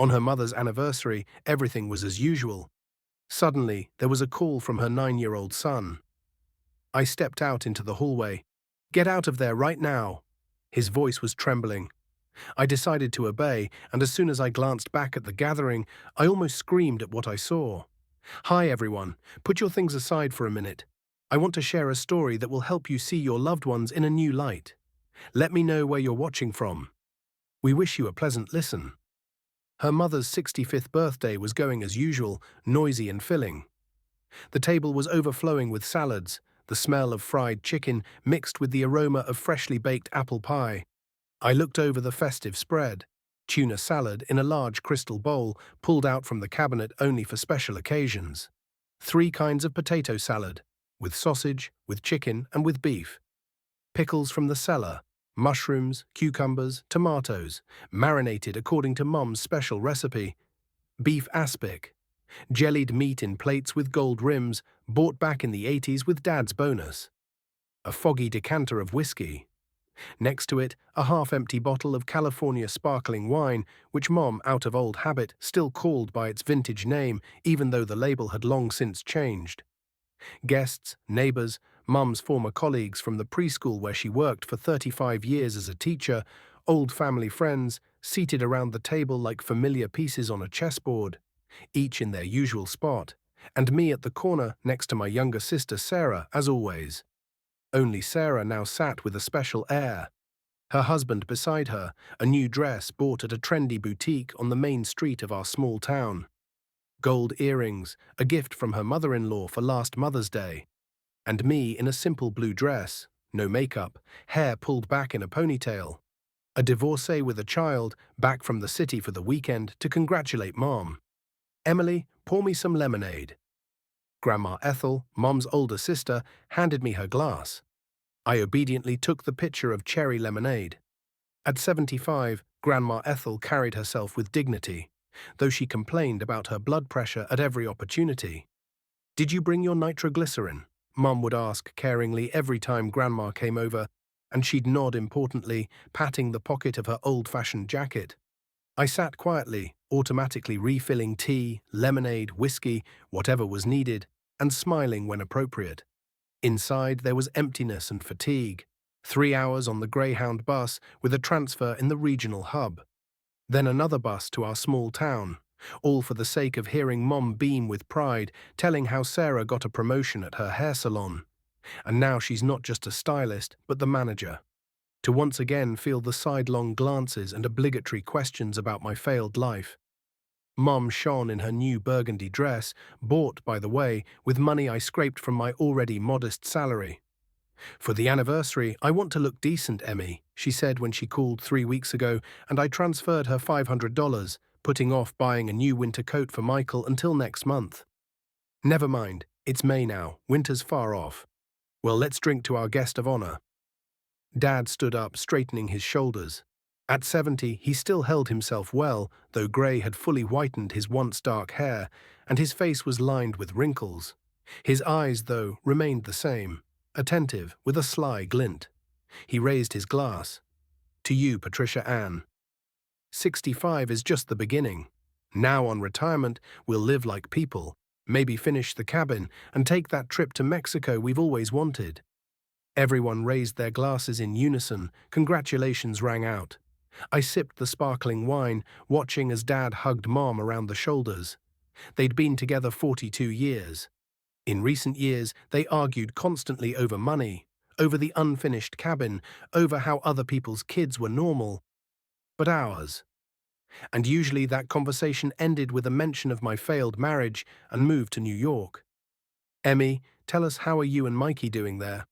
On her mother's anniversary, everything was as usual. Suddenly, there was a call from her 9-year-old son. I stepped out into the hallway. "Get out of there right now!" His voice was trembling. I decided to obey, and as soon as I glanced back at the gathering, I almost screamed at what I saw. "Hi, everyone. Put your things aside for a minute. I want to share a story that will help you see your loved ones in a new light. Let me know where you're watching from. We wish you a pleasant listen." Her mother's 65th birthday was going as usual, noisy and filling. The table was overflowing with salads, the smell of fried chicken mixed with the aroma of freshly baked apple pie. I looked over the festive spread. Tuna salad in a large crystal bowl pulled out from the cabinet only for special occasions. 3 kinds of potato salad, with sausage, with chicken, and with beef. Pickles from the cellar, mushrooms, cucumbers, tomatoes, marinated according to Mum's special recipe. Beef aspic, jellied meat in plates with gold rims, bought back in the 80s with Dad's bonus. A foggy decanter of whiskey. Next to it, a half-empty bottle of California sparkling wine, which Mom, out of old habit, still called by its vintage name, even though the label had long since changed. Guests, neighbors, Mum's former colleagues from the preschool where she worked for 35 years as a teacher, old family friends, seated around the table like familiar pieces on a chessboard, each in their usual spot, and me at the corner next to my younger sister Sarah, as always. Only Sarah now sat with a special air. Her husband beside her, a new dress bought at a trendy boutique on the main street of our small town. Gold earrings, a gift from her mother-in-law for last Mother's Day. And me in a simple blue dress, no makeup, hair pulled back in a ponytail. A divorcee with a child, back from the city for the weekend to congratulate Mom. "Emily, pour me some lemonade." Grandma Ethel, Mom's older sister, handed me her glass. I obediently took the pitcher of cherry lemonade. At 75, Grandma Ethel carried herself with dignity, though she complained about her blood pressure at every opportunity. "Did you bring your nitroglycerin?" Mom would ask caringly every time Grandma came over, and she'd nod importantly, patting the pocket of her old-fashioned jacket. I sat quietly, automatically refilling tea, lemonade, whiskey, whatever was needed, and smiling when appropriate. Inside there was emptiness and fatigue. 3 hours on the Greyhound bus with a transfer in the regional hub. Then another bus to our small town, all for the sake of hearing Mom beam with pride, telling how Sarah got a promotion at her hair salon. And now she's not just a stylist, but the manager. To once again feel the sidelong glances and obligatory questions about my failed life. Mom shone in her new burgundy dress, bought, by the way, with money I scraped from my already modest salary. "For the anniversary, I want to look decent, Emmy," she said when she called 3 weeks ago, and I transferred her $500, putting off buying a new winter coat for Michael until next month. "Never mind, it's May now, winter's far off. Well, let's drink to our guest of honor." Dad stood up, straightening his shoulders. At 70, he still held himself well, though grey had fully whitened his once dark hair, and his face was lined with wrinkles. His eyes, though, remained the same, attentive, with a sly glint. He raised his glass. "To you, Patricia Ann. 65 is just the beginning. Now on retirement, we'll live like people, maybe finish the cabin, and take that trip to Mexico we've always wanted." Everyone raised their glasses in unison. Congratulations rang out. I sipped the sparkling wine, watching as Dad hugged Mom around the shoulders. They'd been together 42 years. In recent years, they argued constantly over money, over the unfinished cabin, over how other people's kids were normal. But ours. And usually that conversation ended with a mention of my failed marriage and move to New York. "Emmy, tell us, how are you and Mikey doing there?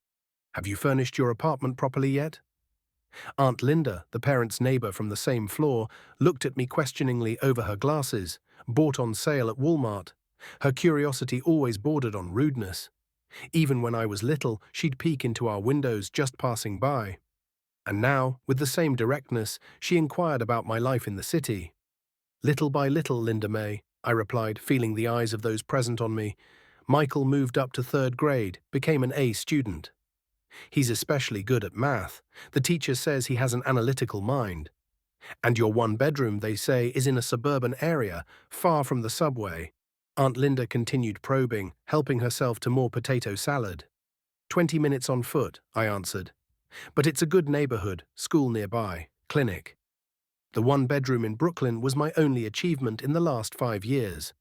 Have you furnished your apartment properly yet?" Aunt Linda, the parents' neighbor from the same floor, looked at me questioningly over her glasses, bought on sale at Walmart. Her curiosity always bordered on rudeness. Even when I was little, she'd peek into our windows just passing by. And now, with the same directness, she inquired about my life in the city. "Little by little, Linda May," I replied, feeling the eyes of those present on me. "Michael moved up to 3rd grade, became an A student. He's especially good at math. The teacher says he has an analytical mind. And your one bedroom, they say, is in a suburban area, far from the subway. Aunt Linda continued probing, helping herself to more potato salad. 20 minutes on foot, I answered. But it's a good neighborhood, school nearby, clinic. The one bedroom in Brooklyn was my only achievement in the last 5 years.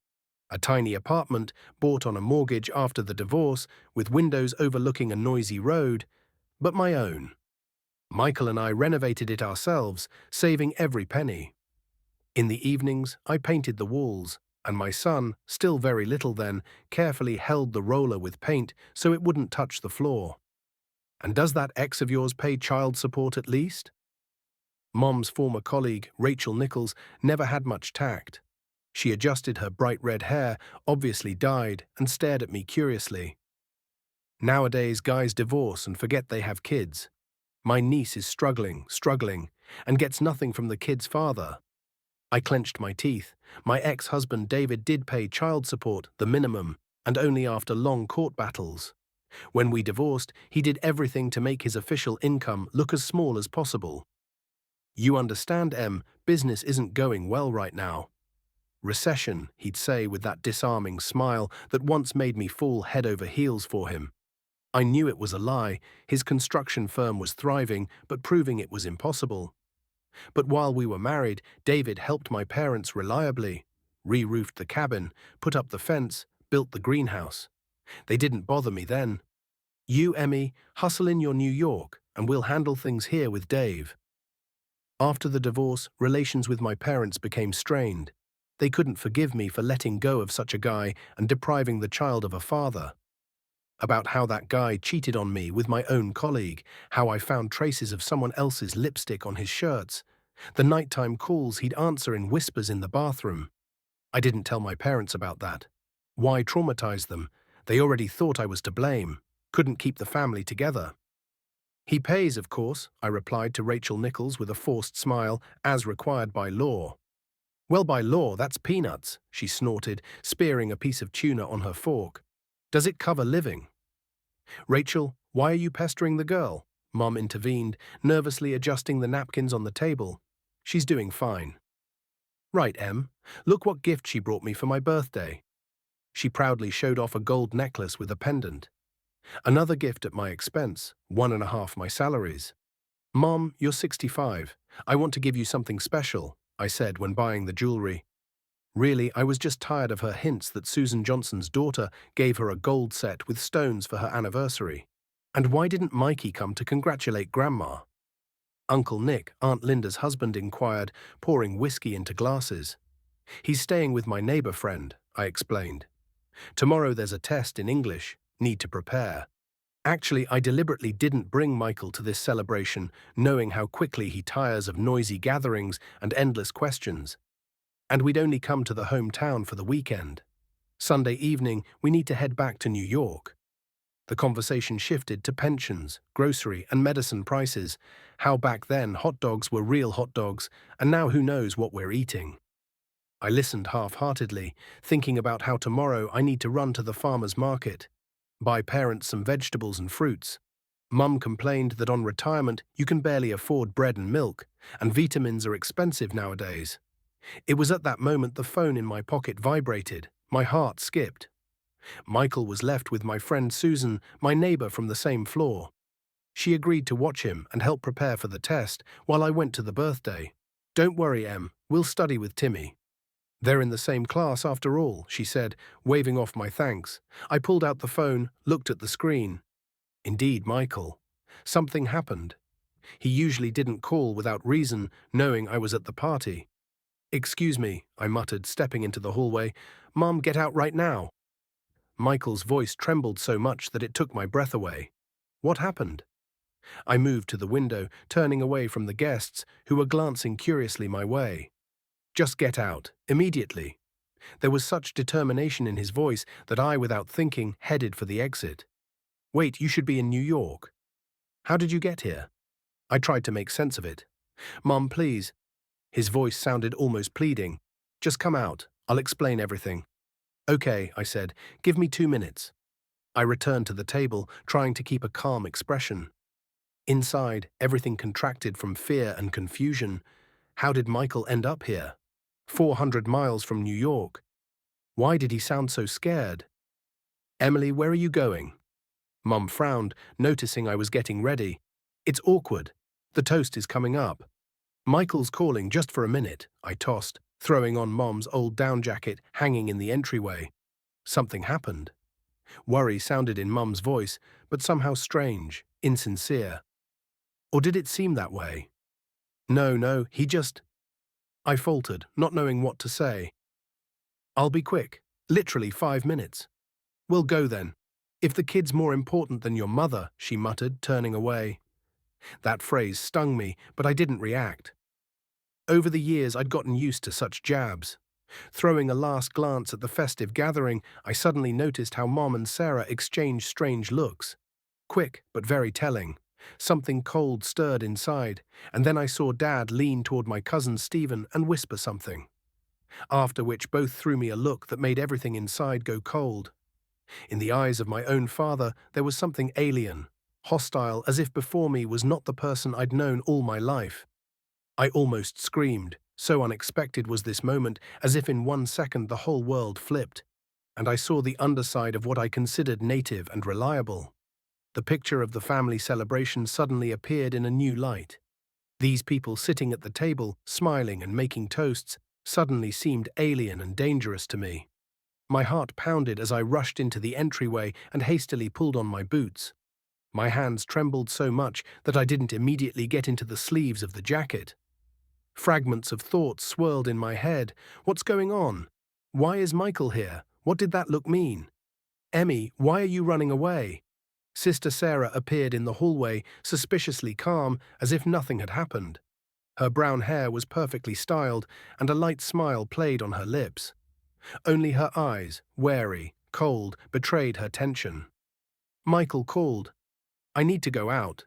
A tiny apartment, bought on a mortgage after the divorce, with windows overlooking a noisy road, but my own. Michael and I renovated it ourselves, saving every penny. In the evenings, I painted the walls, and my son, still very little then, carefully held the roller with paint so it wouldn't touch the floor. And does that ex of yours pay child support at least? Mom's former colleague, Rachel Nichols, never had much tact. She adjusted her bright red hair, obviously dyed, and stared at me curiously. Nowadays, guys divorce and forget they have kids. My niece is struggling, and gets nothing from the kid's father. I clenched my teeth. My ex-husband David did pay child support, the minimum, and only after long court battles. When we divorced, he did everything to make his official income look as small as possible. You understand, Em, business isn't going well right now. Recession, he'd say with that disarming smile that once made me fall head over heels for him. I knew it was a lie. His construction firm was thriving, but proving it was impossible. But while we were married, David helped my parents reliably. Re-roofed the cabin, put up the fence, built the greenhouse. They didn't bother me then. You, Emmy, hustle in your New York, and we'll handle things here with Dave. After the divorce, relations with my parents became strained. They couldn't forgive me for letting go of such a guy and depriving the child of a father. About how that guy cheated on me with my own colleague, how I found traces of someone else's lipstick on his shirts, the nighttime calls he'd answer in whispers in the bathroom. I didn't tell my parents about that. Why traumatize them? They already thought I was to blame, couldn't keep the family together. He pays, of course, I replied to Rachel Nichols with a forced smile, as required by law. Well, by law, that's peanuts, she snorted, spearing a piece of tuna on her fork. Does it cover living? Rachel, why are you pestering the girl? Mom intervened, nervously adjusting the napkins on the table. She's doing fine. Right, Em. Look what gift she brought me for my birthday. She proudly showed off a gold necklace with a pendant. Another gift at my expense, 1.5 my salaries. Mom, you're 65. I want to give you something special, I said when buying the jewelry. Really, I was just tired of her hints that Susan Johnson's daughter gave her a gold set with stones for her anniversary. And why didn't Mikey come to congratulate Grandma? Uncle Nick, Aunt Linda's husband, inquired, pouring whiskey into glasses. He's staying with my neighbor friend, I explained. Tomorrow there's a test in English, need to prepare. Actually, I deliberately didn't bring Michael to this celebration, knowing how quickly he tires of noisy gatherings and endless questions. And we'd only come to the hometown for the weekend. Sunday evening, we need to head back to New York. The conversation shifted to pensions, grocery, and medicine prices, how back then hot dogs were real hot dogs, and now who knows what we're eating. I listened half-heartedly, thinking about how tomorrow I need to run to the farmer's market, buy parents some vegetables and fruits. Mum complained that on retirement you can barely afford bread and milk, and vitamins are expensive nowadays. It was at that moment the phone in my pocket vibrated, my heart skipped. Michael was left with my friend Susan, my neighbor from the same floor. She agreed to watch him and help prepare for the test while I went to the birthday. Don't worry, Em, we'll study with Timmy. They're in the same class after all, she said, waving off my thanks. I pulled out the phone, looked at the screen. Indeed, Michael. Something happened. He usually didn't call without reason, knowing I was at the party. Excuse me, I muttered, stepping into the hallway. Mum, get out right now. Michael's voice trembled so much that it took my breath away. What happened? I moved to the window, turning away from the guests, who were glancing curiously my way. Just get out, immediately. There was such determination in his voice that I, without thinking, headed for the exit. Wait, you should be in New York. How did you get here? I tried to make sense of it. Mum, please. His voice sounded almost pleading. Just come out. I'll explain everything. Okay, I said. Give me 2 minutes. I returned to the table, trying to keep a calm expression. Inside, everything contracted from fear and confusion. How did Michael end up here? 400 miles from New York. Why did he sound so scared? Emily, where are you going? Mum frowned, noticing I was getting ready. It's awkward. The toast is coming up. Michael's calling just for a minute, I tossed, throwing on Mom's old down jacket hanging in the entryway. Something happened. Worry sounded in Mum's voice, but somehow strange, insincere. Or did it seem that way? No, he just… I faltered, not knowing what to say. I'll be quick. Literally 5 minutes. We'll go then. If the kid's more important than your mother, she muttered, turning away. That phrase stung me, but I didn't react. Over the years, I'd gotten used to such jabs. Throwing a last glance at the festive gathering, I suddenly noticed how Mom and Sarah exchanged strange looks. Quick, but very telling. Something cold stirred inside, and then I saw Dad lean toward my cousin Stephen and whisper something. After which both threw me a look that made everything inside go cold. In the eyes of my own father, there was something alien, hostile, as if before me was not the person I'd known all my life. I almost screamed, so unexpected was this moment, as if in 1 second the whole world flipped, and I saw the underside of what I considered native and reliable. The picture of the family celebration suddenly appeared in a new light. These people sitting at the table, smiling and making toasts, suddenly seemed alien and dangerous to me. My heart pounded as I rushed into the entryway and hastily pulled on my boots. My hands trembled so much that I didn't immediately get into the sleeves of the jacket. Fragments of thoughts swirled in my head. What's going on? Why is Michael here? What did that look mean? Emmy, why are you running away? Sister Sarah appeared in the hallway, suspiciously calm, as if nothing had happened. Her brown hair was perfectly styled, and a light smile played on her lips. Only her eyes, wary, cold, betrayed her tension. Michael called. I need to go out.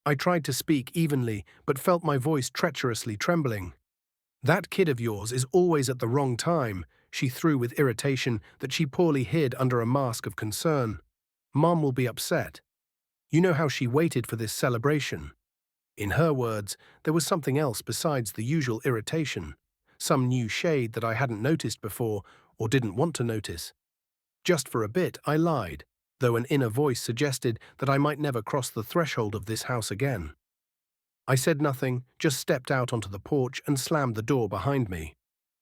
I tried to speak evenly, but felt my voice treacherously trembling. That kid of yours is always at the wrong time, she threw with irritation that she poorly hid under a mask of concern. Mom will be upset. You know how she waited for this celebration. In her words, there was something else besides the usual irritation, some new shade that I hadn't noticed before or didn't want to notice. Just for a bit, I lied, though an inner voice suggested that I might never cross the threshold of this house again. I said nothing, just stepped out onto the porch and slammed the door behind me.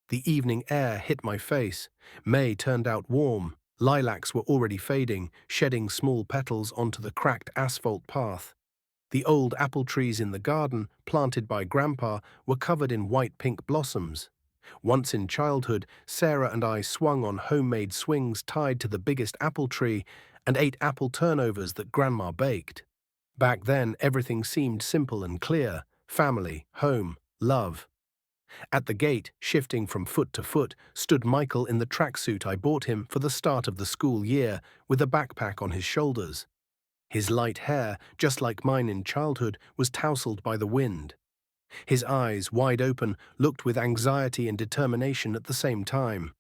The evening air hit my face. May turned out warm. Lilacs were already fading, shedding small petals onto the cracked asphalt path. The old apple trees in the garden, planted by Grandpa, were covered in white-pink blossoms. Once in childhood, Sarah and I swung on homemade swings tied to the biggest apple tree and ate apple turnovers that Grandma baked. Back then, everything seemed simple and clear: family, home, love. At the gate, shifting from foot to foot, stood Michael in the tracksuit I bought him for the start of the school year, with a backpack on his shoulders. His light hair, just like mine in childhood, was tousled by the wind. His eyes, wide open, looked with anxiety and determination at the same time.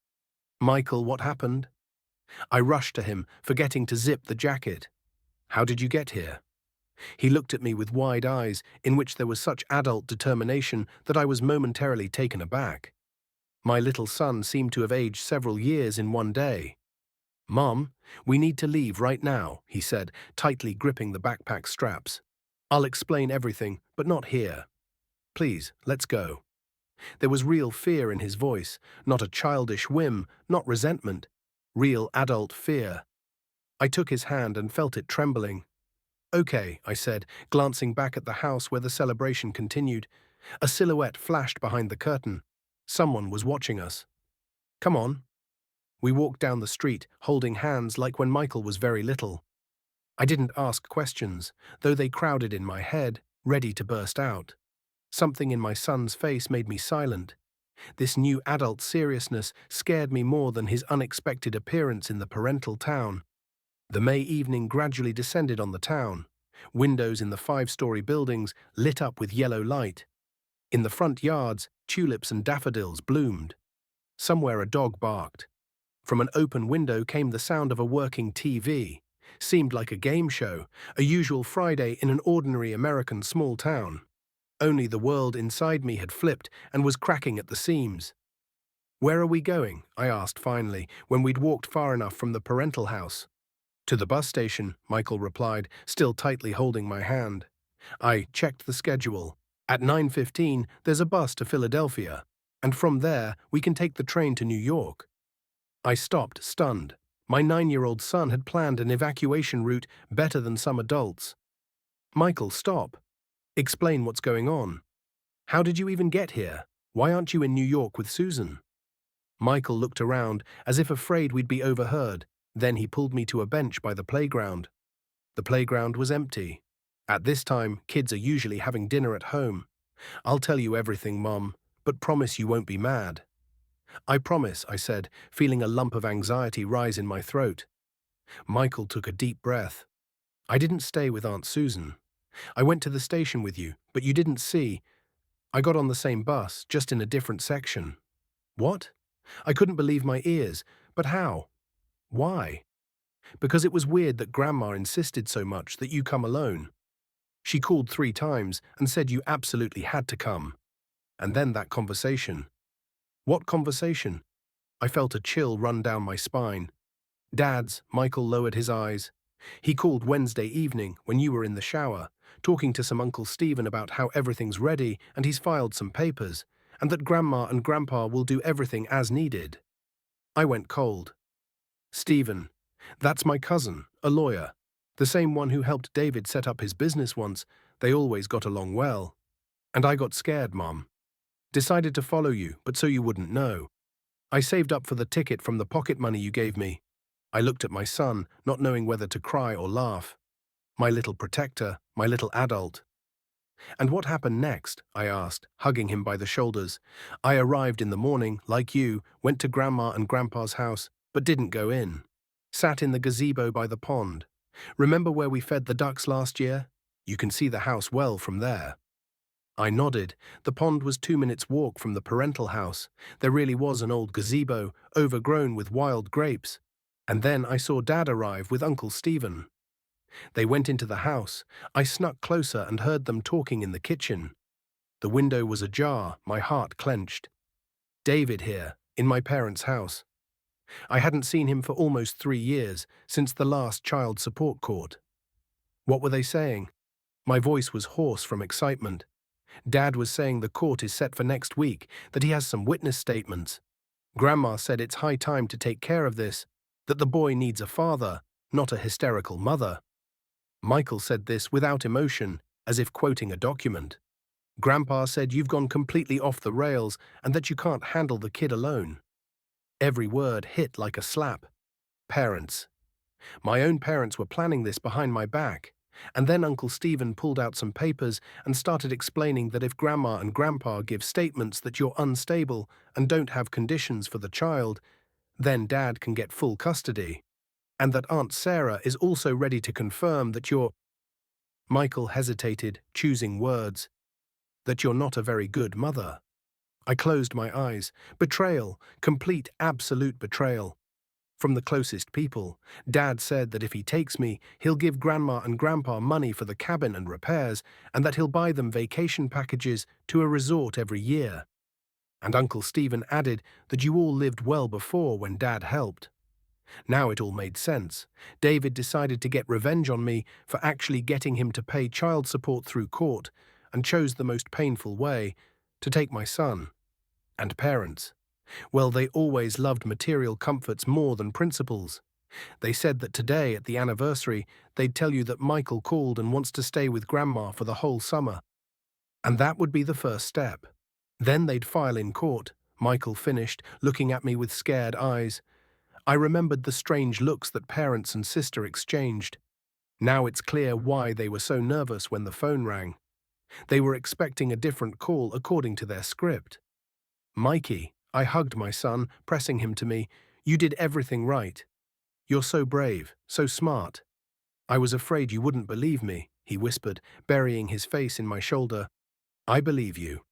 Michael, what happened? I rushed to him, forgetting to zip the jacket. How did you get here? He looked at me with wide eyes, in which there was such adult determination that I was momentarily taken aback. My little son seemed to have aged several years in one day. Mom, we need to leave right now, he said, tightly gripping the backpack straps. I'll explain everything, but not here. Please, let's go. There was real fear in his voice, not a childish whim, not resentment, real adult fear. I took his hand and felt it trembling. Okay, I said, glancing back at the house where the celebration continued. A silhouette flashed behind the curtain. Someone was watching us. Come on. We walked down the street, holding hands like when Michael was very little. I didn't ask questions, though they crowded in my head, ready to burst out. Something in my son's face made me silent. This new adult seriousness scared me more than his unexpected appearance in the parental town. The May evening gradually descended on the town. Windows in the 5-story buildings lit up with yellow light. In the front yards, tulips and daffodils bloomed. Somewhere a dog barked. From an open window came the sound of a working TV. Seemed like a game show, a usual Friday in an ordinary American small town. Only the world inside me had flipped and was cracking at the seams. "Where are we going?" I asked finally, when we'd walked far enough from the parental house. "To the bus station," Michael replied, still tightly holding my hand. I checked the schedule. At 9:15, there's a bus to Philadelphia, and from there, we can take the train to New York. I stopped, stunned. My 9-year-old son had planned an evacuation route better than some adults. "Michael, stop. Explain what's going on. How did you even get here? Why aren't you in New York with Susan?" Michael looked around, as if afraid we'd be overheard. Then he pulled me to a bench by the playground. The playground was empty. At this time, kids are usually having dinner at home. "I'll tell you everything, Mom, but promise you won't be mad." "I promise," I said, feeling a lump of anxiety rise in my throat. Michael took a deep breath. "I didn't stay with Aunt Susan. I went to the station with you, but you didn't see. I got on the same bus, just in a different section." "What?" I couldn't believe my ears. "But how? Why?" "Because it was weird that Grandma insisted so much that you come alone. She called 3 times and said you absolutely had to come. And then that conversation." "What conversation?" I felt a chill run down my spine. "Dad's," Michael lowered his eyes. "He called Wednesday evening when you were in the shower, talking to some Uncle Stephen about how everything's ready and he's filed some papers, and that Grandma and Grandpa will do everything as needed." I went cold. "Stephen, that's my cousin, a lawyer. The same one who helped David set up his business once. They always got along well. And I got scared, Mom. Decided to follow you, but so you wouldn't know. I saved up for the ticket from the pocket money you gave me." I looked at my son, not knowing whether to cry or laugh. My little protector, my little adult. "And what happened next?" I asked, hugging him by the shoulders. "I arrived in the morning, like you, went to Grandma and Grandpa's house, but didn't go in. Sat in the gazebo by the pond. Remember where we fed the ducks last year? You can see the house well from there." I nodded. The pond was 2 minutes' walk from the parental house. There really was an old gazebo, overgrown with wild grapes. And then I saw Dad arrive with Uncle Stephen. They went into the house. I snuck closer and heard them talking in the kitchen. The window was ajar, my heart clenched. David here, in my parents' house. I hadn't seen him for almost 3 years, since the last child support court. What were they saying? My voice was hoarse from excitement. Dad was saying the court is set for next week, that he has some witness statements. Grandma said it's high time to take care of this, that the boy needs a father, not a hysterical mother. Michael said this without emotion, as if quoting a document. Grandpa said you've gone completely off the rails and that you can't handle the kid alone. Every word hit like a slap. Parents. My own parents were planning this behind my back. And then Uncle Stephen pulled out some papers and started explaining that if Grandma and Grandpa give statements that you're unstable and don't have conditions for the child, then Dad can get full custody. And that Aunt Sarah is also ready to confirm that you're— Michael hesitated, choosing words. "That you're not a very good mother." I closed my eyes. Betrayal, complete, absolute betrayal. From the closest people. Dad said that if he takes me, he'll give Grandma and Grandpa money for the cabin and repairs, and that he'll buy them vacation packages to a resort every year. And Uncle Stephen added that you all lived well before when Dad helped. Now it all made sense. David decided to get revenge on me for actually getting him to pay child support through court, and chose the most painful way, to take my son. And parents. Well, they always loved material comforts more than principles. They said that today, at the anniversary, they'd tell you that Michael called and wants to stay with Grandma for the whole summer. And that would be the first step. Then they'd file in court. Michael finished, looking at me with scared eyes. I remembered the strange looks that parents and sister exchanged. Now it's clear why they were so nervous when the phone rang. They were expecting a different call according to their script. "Mikey," I hugged my son, pressing him to me. "You did everything right. You're so brave, so smart." "I was afraid you wouldn't believe me," he whispered, burying his face in my shoulder. "I believe you.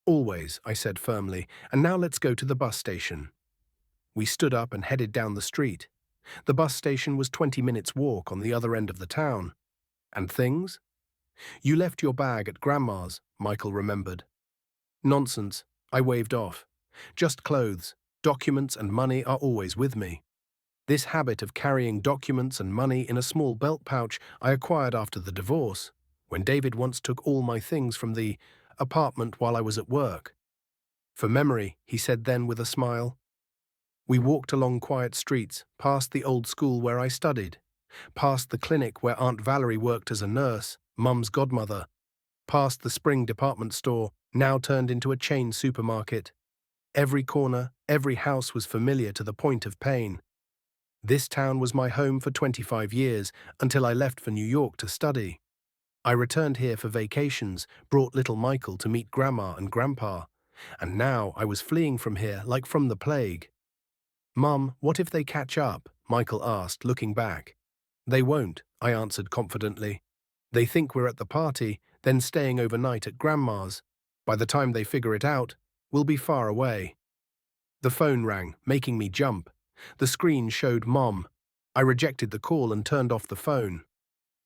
Always," I said firmly, "and now let's go to the bus station." We stood up and headed down the street. The bus station was 20 minutes' walk on the other end of the town. "And things?" "You left your bag at Grandma's," Michael remembered. Nonsense, I waved off. Just clothes, documents and money are always with me. This habit of carrying documents and money in a small belt pouch I acquired after the divorce, when David once took all my things from the apartment while I was at work. For memory, he said then with a smile. We walked along quiet streets, past the old school where I studied, past the clinic where Aunt Valerie worked as a nurse, Mum's godmother, past the Spring department store, now turned into a chain supermarket. Every corner, every house was familiar to the point of pain. This town was my home for 25 years, until I left for New York to study. I returned here for vacations, brought little Michael to meet Grandma and Grandpa, and now I was fleeing from here like from the plague. Mum, what if they catch up? Michael asked, looking back. They won't, I answered confidently. They think we're at the party, then staying overnight at Grandma's. By the time they figure it out, we'll be far away. The phone rang, making me jump. The screen showed Mom. I rejected the call and turned off the phone.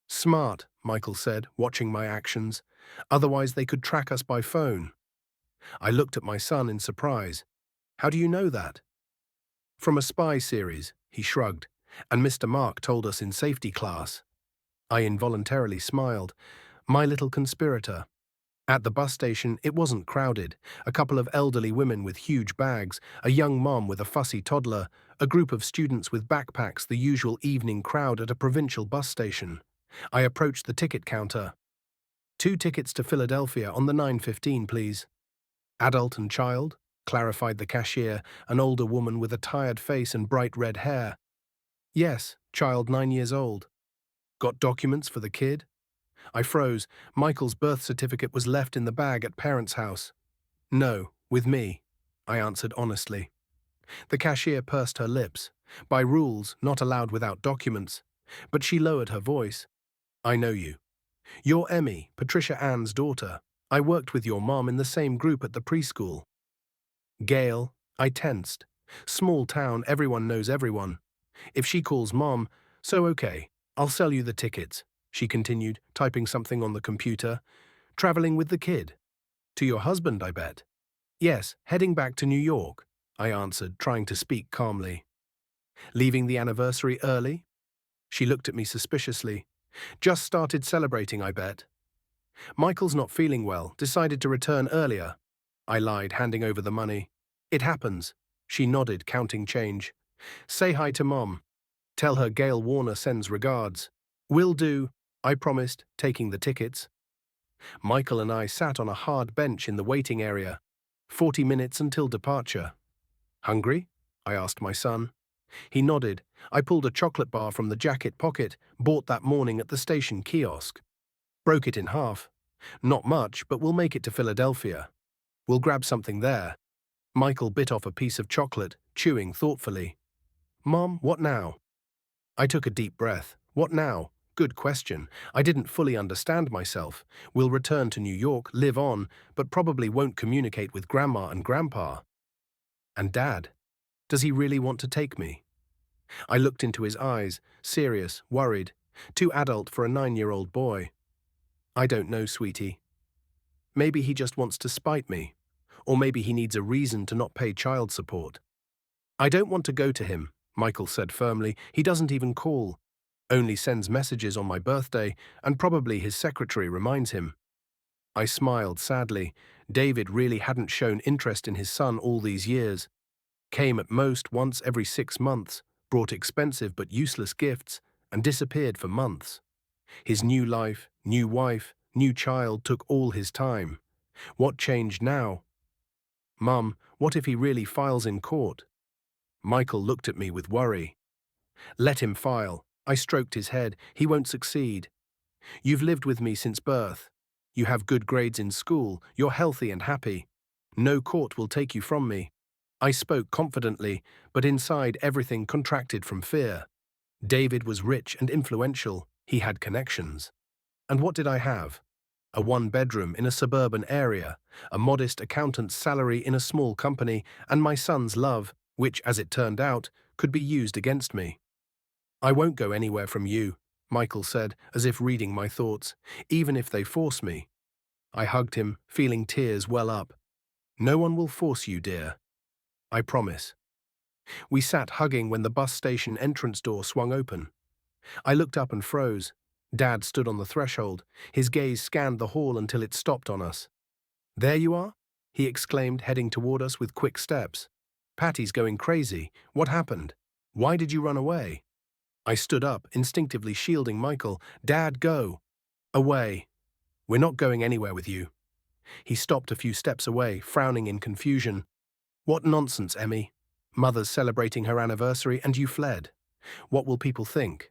Smart, Michael said, watching my actions. Otherwise they could track us by phone. I looked at my son in surprise. How do you know that? From a spy series, he shrugged, and Mr. Mark told us in safety class. I involuntarily smiled. My little conspirator. At the bus station, it wasn't crowded. A couple of elderly women with huge bags, a young mom with a fussy toddler, a group of students with backpacks, the usual evening crowd at a provincial bus station. I approached the ticket counter. 2 tickets to Philadelphia on the 9:15, please. Adult and child, clarified the cashier, an older woman with a tired face and bright red hair. Yes, child 9 years old. Got documents for the kid? I froze. Michael's birth certificate was left in the bag at parents' house. No, with me, I answered honestly. The cashier pursed her lips. By rules, not allowed without documents. But she lowered her voice. I know you. You're Emmy, Patricia Ann's daughter. I worked with your mom in the same group at the preschool. Gail, I tensed. Small town, everyone knows everyone. If she calls Mom, so okay, I'll sell you the tickets, she continued, typing something on the computer. Traveling with the kid. To your husband, I bet. Yes, heading back to New York, I answered, trying to speak calmly. Leaving the anniversary early? She looked at me suspiciously. Just started celebrating, I bet. Michael's not feeling well, decided to return earlier. I lied, handing over the money. It happens. She nodded, counting change. Say hi to Mom. Tell her Gail Warner sends regards. Will do, I promised, taking the tickets. Michael and I sat on a hard bench in the waiting area. 40 minutes until departure. Hungry? I asked my son. He nodded. I pulled a chocolate bar from the jacket pocket, bought that morning at the station kiosk. Broke it in half. Not much, but we'll make it to Philadelphia. We'll grab something there. Michael bit off a piece of chocolate, chewing thoughtfully. Mom, what now? I took a deep breath. What now? Good question. I didn't fully understand myself. We'll return to New York, live on, but probably won't communicate with Grandma and Grandpa. And Dad? Does he really want to take me? I looked into his eyes, serious, worried, too adult for a 9-year-old boy. I don't know, sweetie. Maybe he just wants to spite me. Or maybe he needs a reason to not pay child support. I don't want to go to him, Michael said firmly. He doesn't even call. Only sends messages on my birthday, and probably his secretary reminds him. I smiled sadly. David really hadn't shown interest in his son all these years. Came at most once every 6 months, brought expensive but useless gifts, and disappeared for months. His new life, new wife, new child took all his time. What changed now? Mum, what if he really files in court? Michael looked at me with worry. Let him file. I stroked his head. He won't succeed. You've lived with me since birth. You have good grades in school. You're healthy and happy. No court will take you from me. I spoke confidently, but inside everything contracted from fear. David was rich and influential. He had connections. And what did I have? A 1-bedroom in a suburban area, a modest accountant's salary in a small company, and my son's love, which, as it turned out, could be used against me. I won't go anywhere from you, Michael said, as if reading my thoughts, even if they force me. I hugged him, feeling tears well up. No one will force you, dear. I promise. We sat hugging when the bus station entrance door swung open. I looked up and froze. Dad stood on the threshold. His gaze scanned the hall until it stopped on us. There you are? He exclaimed, heading toward us with quick steps. Patty's going crazy. What happened? Why did you run away? I stood up, instinctively shielding Michael. Dad, go. Away. We're not going anywhere with you. He stopped a few steps away, frowning in confusion. What nonsense, Emmy. Mother's celebrating her anniversary and you fled. What will people think?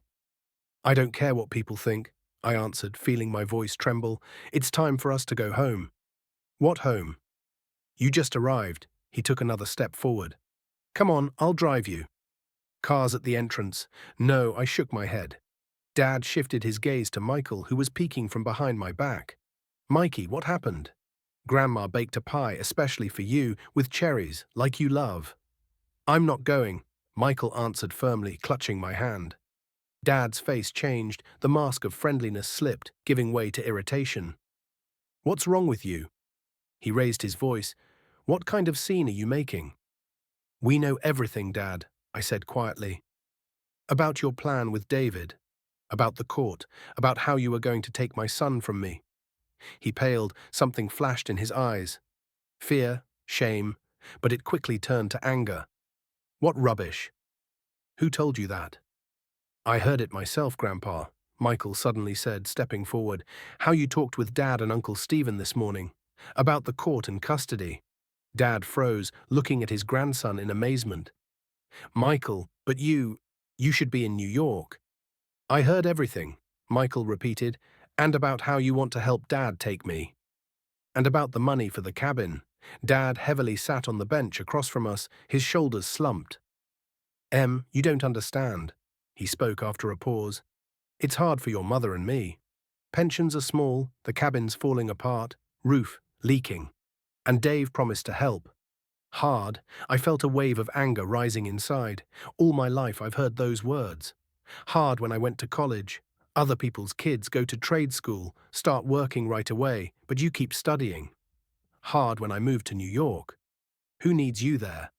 I don't care what people think, I answered, feeling my voice tremble. It's time for us to go home. What home? You just arrived. He took another step forward. Come on, I'll drive you. Cars at the entrance. No, I shook my head. Dad shifted his gaze to Michael, who was peeking from behind my back. Mikey, what happened? Grandma baked a pie especially for you, with cherries, like you love. I'm not going, Michael answered firmly, clutching my hand. Dad's face changed, the mask of friendliness slipped, giving way to irritation. What's wrong with you? He raised his voice. What kind of scene are you making? We know everything, Dad, I said quietly. About your plan with David. About the court. About how you were going to take my son from me. He paled, something flashed in his eyes. Fear, shame, but it quickly turned to anger. What rubbish. Who told you that? I heard it myself, Grandpa, Michael suddenly said, stepping forward. How you talked with Dad and Uncle Stephen this morning. About the court and custody. Dad froze, looking at his grandson in amazement. Michael, but you should be in New York. I heard everything, Michael repeated, and about how you want to help Dad take me. And about the money for the cabin. Dad heavily sat on the bench across from us, his shoulders slumped. You don't understand, he spoke after a pause. It's hard for your mother and me. Pensions are small, the cabin's falling apart, roof leaking. And Dave promised to help. Hard, I felt a wave of anger rising inside. All my life I've heard those words. Hard when I went to college. Other people's kids go to trade school, start working right away, but you keep studying. Hard when I moved to New York. Who needs you there?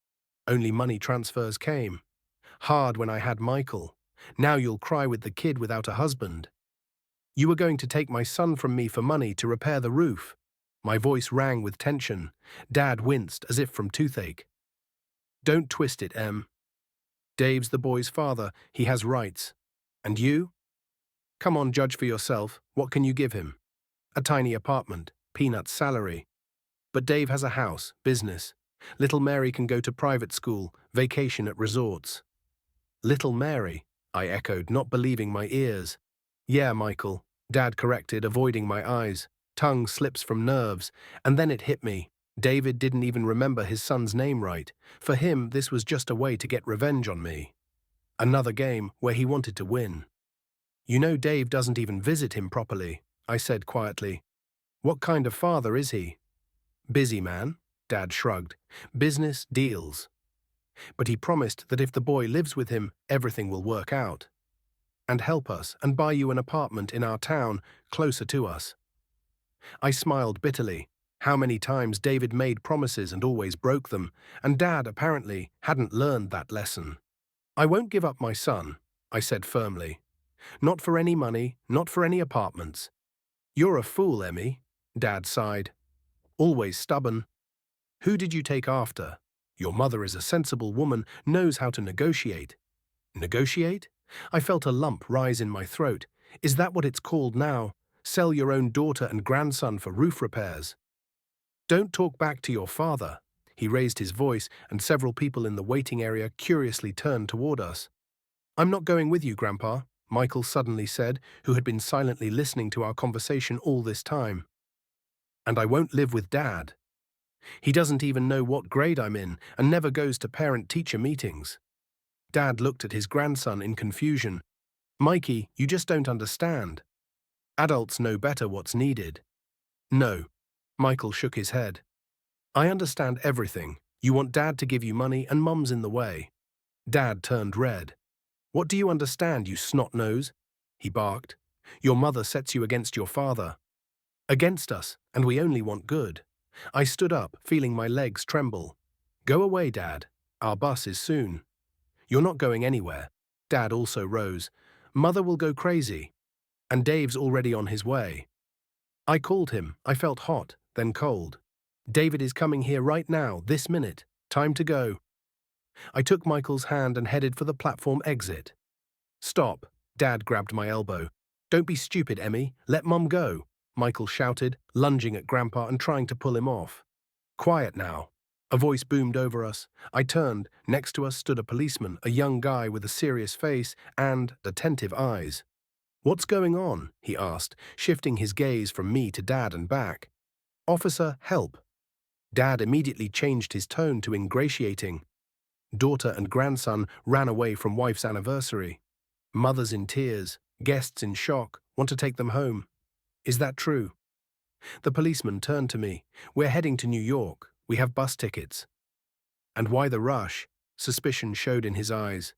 Only money transfers came. Hard when I had Michael. Now you'll cry with the kid without a husband. You were going to take my son from me for money to repair the roof. My voice rang with tension. Dad winced as if from toothache. Don't twist it, Em. Dave's the boy's father. He has rights. And you? Come on, judge for yourself. What can you give him? A tiny apartment, peanuts salary. But Dave has a house, business. Little Mary can go to private school, vacation at resorts. Little Mary, I echoed, not believing my ears. Yeah, Michael, Dad corrected, avoiding my eyes. Tongue slips from nerves, and then it hit me. David didn't even remember his son's name right. For him, this was just a way to get revenge on me. Another game where he wanted to win. You know Dave doesn't even visit him properly, I said quietly. What kind of father is he? Busy man, Dad shrugged. Business, deals. But he promised that if the boy lives with him, everything will work out. And help us and buy you an apartment in our town, closer to us. I smiled bitterly. How many times David made promises and always broke them, and Dad apparently hadn't learned that lesson. I won't give up my son, I said firmly. Not for any money, not for any apartments. You're a fool, Emmy, Dad sighed. Always stubborn. Who did you take after? Your mother is a sensible woman, knows how to negotiate. Negotiate? I felt a lump rise in my throat. Is that what it's called now? Sell your own daughter and grandson for roof repairs. Don't talk back to your father. He raised his voice, and several people in the waiting area curiously turned toward us. I'm not going with you, Grandpa, Michael suddenly said, who had been silently listening to our conversation all this time. And I won't live with Dad. He doesn't even know what grade I'm in and never goes to parent-teacher meetings. Dad looked at his grandson in confusion. Mikey, you just don't understand. Adults know better what's needed. No. Michael shook his head. I understand everything. You want Dad to give you money and Mum's in the way. Dad turned red. What do you understand, you snot-nose? He barked. Your mother sets you against your father. Against us, and we only want good. I stood up, feeling my legs tremble. Go away, Dad. Our bus is soon. You're not going anywhere. Dad also rose. Mother will go crazy. And Dave's already on his way. I called him. I felt hot, then cold. David is coming here right now, this minute. Time to go. I took Michael's hand and headed for the platform exit. Stop. Dad grabbed my elbow. Don't be stupid, Emmy. Let Mum go. Michael shouted, lunging at Grandpa and trying to pull him off. Quiet now. A voice boomed over us. I turned. Next to us stood a policeman, a young guy with a serious face and attentive eyes. What's going on? He asked, shifting his gaze from me to Dad and back. Officer, help. Dad immediately changed his tone to ingratiating. Daughter and grandson ran away from wife's anniversary. Mother's in tears, guests in shock, want to take them home. Is that true? The policeman turned to me. We're heading to New York. We have bus tickets. And why the rush? Suspicion showed in his eyes.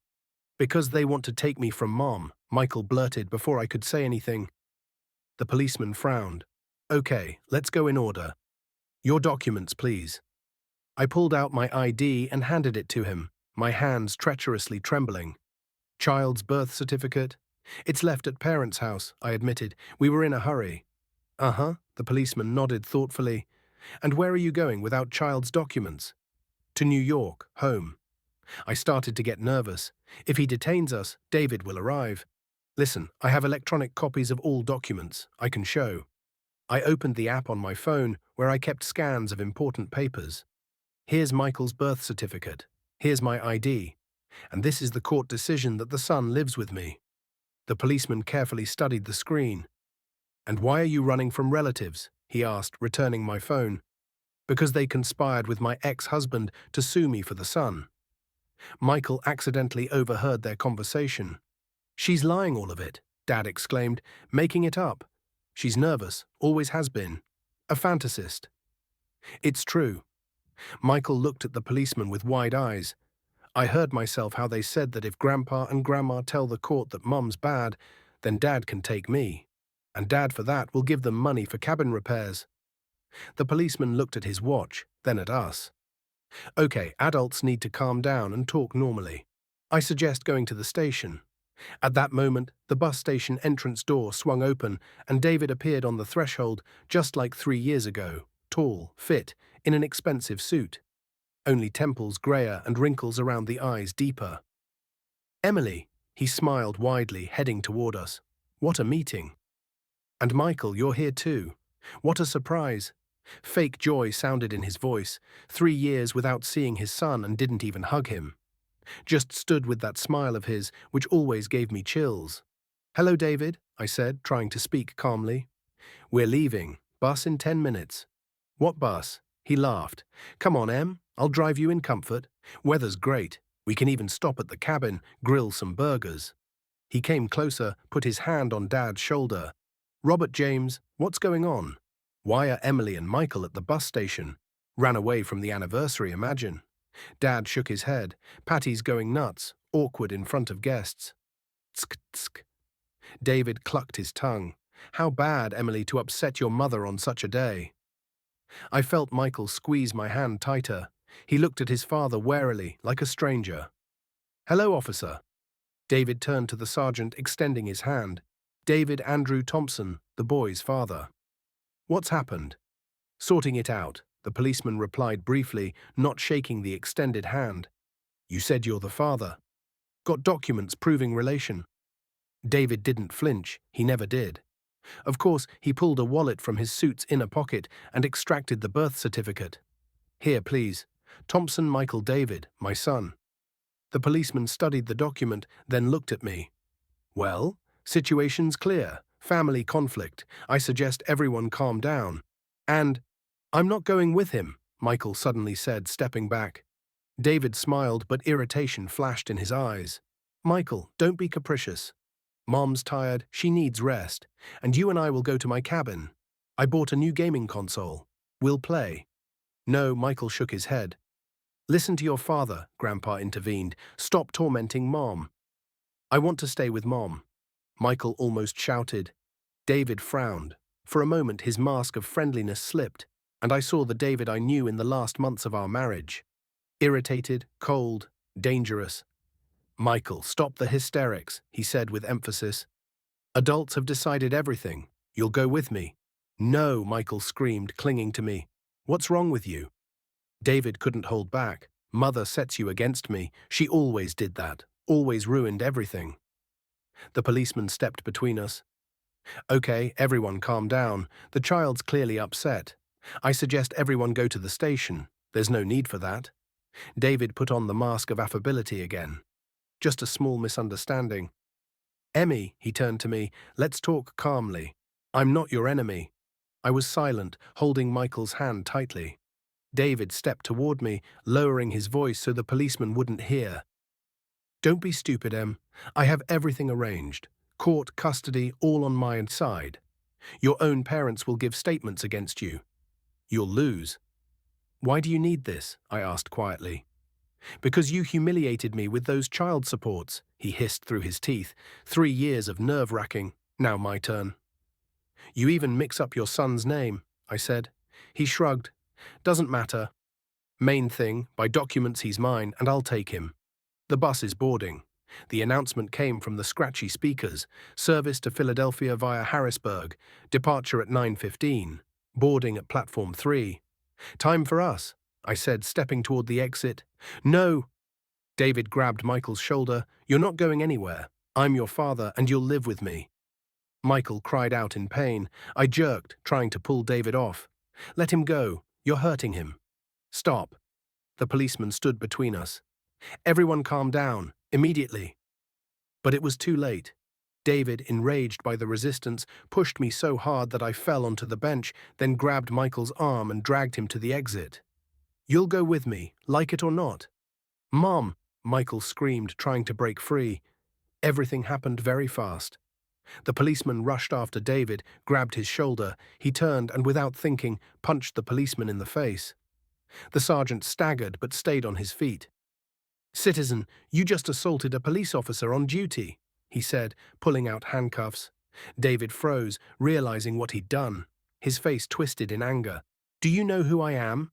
Because they want to take me from Mom, Michael blurted before I could say anything. The policeman frowned. Okay, let's go in order. Your documents, please. I pulled out my ID and handed it to him, my hands treacherously trembling. Child's birth certificate? It's left at parents' house, I admitted. We were in a hurry. Uh-huh, the policeman nodded thoughtfully. And where are you going without child's documents? To New York, home. I started to get nervous. If he detains us, David will arrive. Listen, I have electronic copies of all documents. I can show. I opened the app on my phone where I kept scans of important papers. Here's Michael's birth certificate. Here's my ID. And this is the court decision that the son lives with me. The policeman carefully studied the screen. And why are you running from relatives? He asked, returning my phone. Because they conspired with my ex-husband to sue me for the son. Michael accidentally overheard their conversation. She's lying all of it, Dad exclaimed, making it up. She's nervous, always has been. A fantasist. It's true. Michael looked at the policeman with wide eyes. I heard myself how they said that if Grandpa and Grandma tell the court that Mum's bad, then Dad can take me. And Dad for that will give them money for cabin repairs. The policeman looked at his watch, then at us. Okay, adults need to calm down and talk normally. I suggest going to the station. At that moment, the bus station entrance door swung open and David appeared on the threshold just like 3 years ago, tall, fit, in an expensive suit. Only temples grayer and wrinkles around the eyes deeper. Emily, he smiled widely, heading toward us. What a meeting. And Michael, you're here too. What a surprise. Fake joy sounded in his voice. 3 years without seeing his son and didn't even hug him. Just stood with that smile of his, which always gave me chills. Hello, David, I said, trying to speak calmly. We're leaving. Bus in 10 minutes. What bus? He laughed. Come on, Em. I'll drive you in comfort. Weather's great. We can even stop at the cabin, grill some burgers. He came closer, put his hand on Dad's shoulder. Robert James, what's going on? Why are Emily and Michael at the bus station? Ran away from the anniversary, imagine. Dad shook his head. Patty's going nuts, awkward in front of guests. Tsk, tsk. David clucked his tongue. How bad, Emily, to upset your mother on such a day. I felt Michael squeeze my hand tighter. He looked at his father warily, like a stranger. Hello, officer. David turned to the sergeant, extending his hand. David Andrew Thompson, the boy's father. What's happened? Sorting it out, the policeman replied briefly, not shaking the extended hand. You said you're the father. Got documents proving relation. David didn't flinch, he never did. Of course, he pulled a wallet from his suit's inner pocket and extracted the birth certificate. Here, please. Thompson Michael David, my son. The policeman studied the document, then looked at me. Well, situation's clear. Family conflict. I suggest everyone calm down. And, I'm not going with him, Michael suddenly said, stepping back. David smiled, but irritation flashed in his eyes. Michael, don't be capricious. Mom's tired, she needs rest, and you and I will go to my cabin. I bought a new gaming console. We'll play. No, Michael shook his head. Listen to your father, Grandpa intervened. Stop tormenting Mom. I want to stay with Mom. Michael almost shouted. David frowned. For a moment, his mask of friendliness slipped, and I saw the David I knew in the last months of our marriage. Irritated, cold, dangerous. "Michael, stop the hysterics," he said with emphasis. "Adults have decided everything. You'll go with me." "No," Michael screamed, clinging to me. "What's wrong with you?" David couldn't hold back. "Mother sets you against me. She always did that. Always ruined everything." The policeman stepped between us. "Okay, everyone calm down. The child's clearly upset. I suggest everyone go to the station. There's no need for that." David put on the mask of affability again. "Just a small misunderstanding." "Emmy," he turned to me, "let's talk calmly. I'm not your enemy." I was silent, holding Michael's hand tightly. David stepped toward me, lowering his voice so the policeman wouldn't hear. "Don't be stupid, Em. I have everything arranged. Court, custody, all on my side. Your own parents will give statements against you. You'll lose." "Why do you need this?" I asked quietly. "Because you humiliated me with those child supports," he hissed through his teeth. 3 years of nerve-wracking. Now my turn." "You even mix up your son's name," I said. He shrugged. "Doesn't matter. Main thing, by documents he's mine, and I'll take him." The bus is boarding. The announcement came from the scratchy speakers. Service to Philadelphia via Harrisburg. Departure at 9:15. Boarding at platform 3. "Time for us," I said, stepping toward the exit. "No." David grabbed Michael's shoulder. "You're not going anywhere. I'm your father, and you'll live with me." Michael cried out in pain. I jerked, trying to pull David off. "Let him go. You're hurting him." "Stop." The policeman stood between us. "Everyone calm down, immediately." But it was too late. David, enraged by the resistance, pushed me so hard that I fell onto the bench, then grabbed Michael's arm and dragged him to the exit. "You'll go with me, like it or not." "Mom!" Michael screamed, trying to break free. Everything happened very fast. The policeman rushed after David, grabbed his shoulder. He turned and, without thinking, punched the policeman in the face. The sergeant staggered but stayed on his feet. "Citizen, you just assaulted a police officer on duty," he said, pulling out handcuffs. David froze, realizing what he'd done. His face twisted in anger. "Do you know who I am?"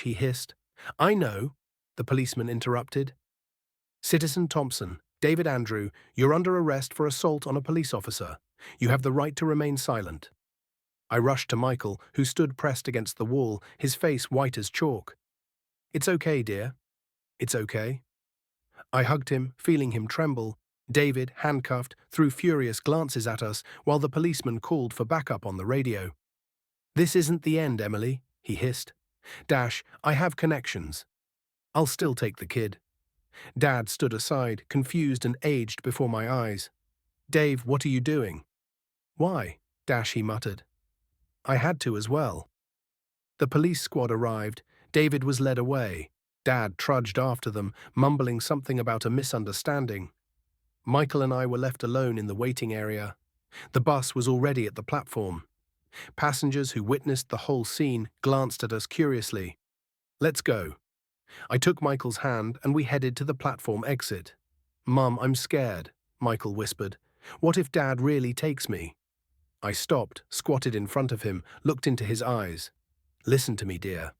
He hissed. "I know," the policeman interrupted. "Citizen Thompson, David Andrew, you're under arrest for assault on a police officer. You have the right to remain silent." I rushed to Michael, who stood pressed against the wall, his face white as chalk. "It's okay, dear. It's okay." I hugged him, feeling him tremble. David, handcuffed, threw furious glances at us while the policeman called for backup on the radio. "This isn't the end, Emily," he hissed. "I have connections. I'll still take the kid." Dad stood aside, confused and aged before my eyes. "Dave, what are you doing?" "Why?" He muttered. "I had to as well." The police squad arrived. David was led away. Dad trudged after them, mumbling something about a misunderstanding. Michael and I were left alone in the waiting area. The bus was already at the platform. Passengers who witnessed the whole scene glanced at us curiously. "Let's go." I took Michael's hand and we headed to the platform exit. "Mum, I'm scared," Michael whispered. "What if Dad really takes me?" I stopped, squatted in front of him, looked into his eyes. "Listen to me, dear.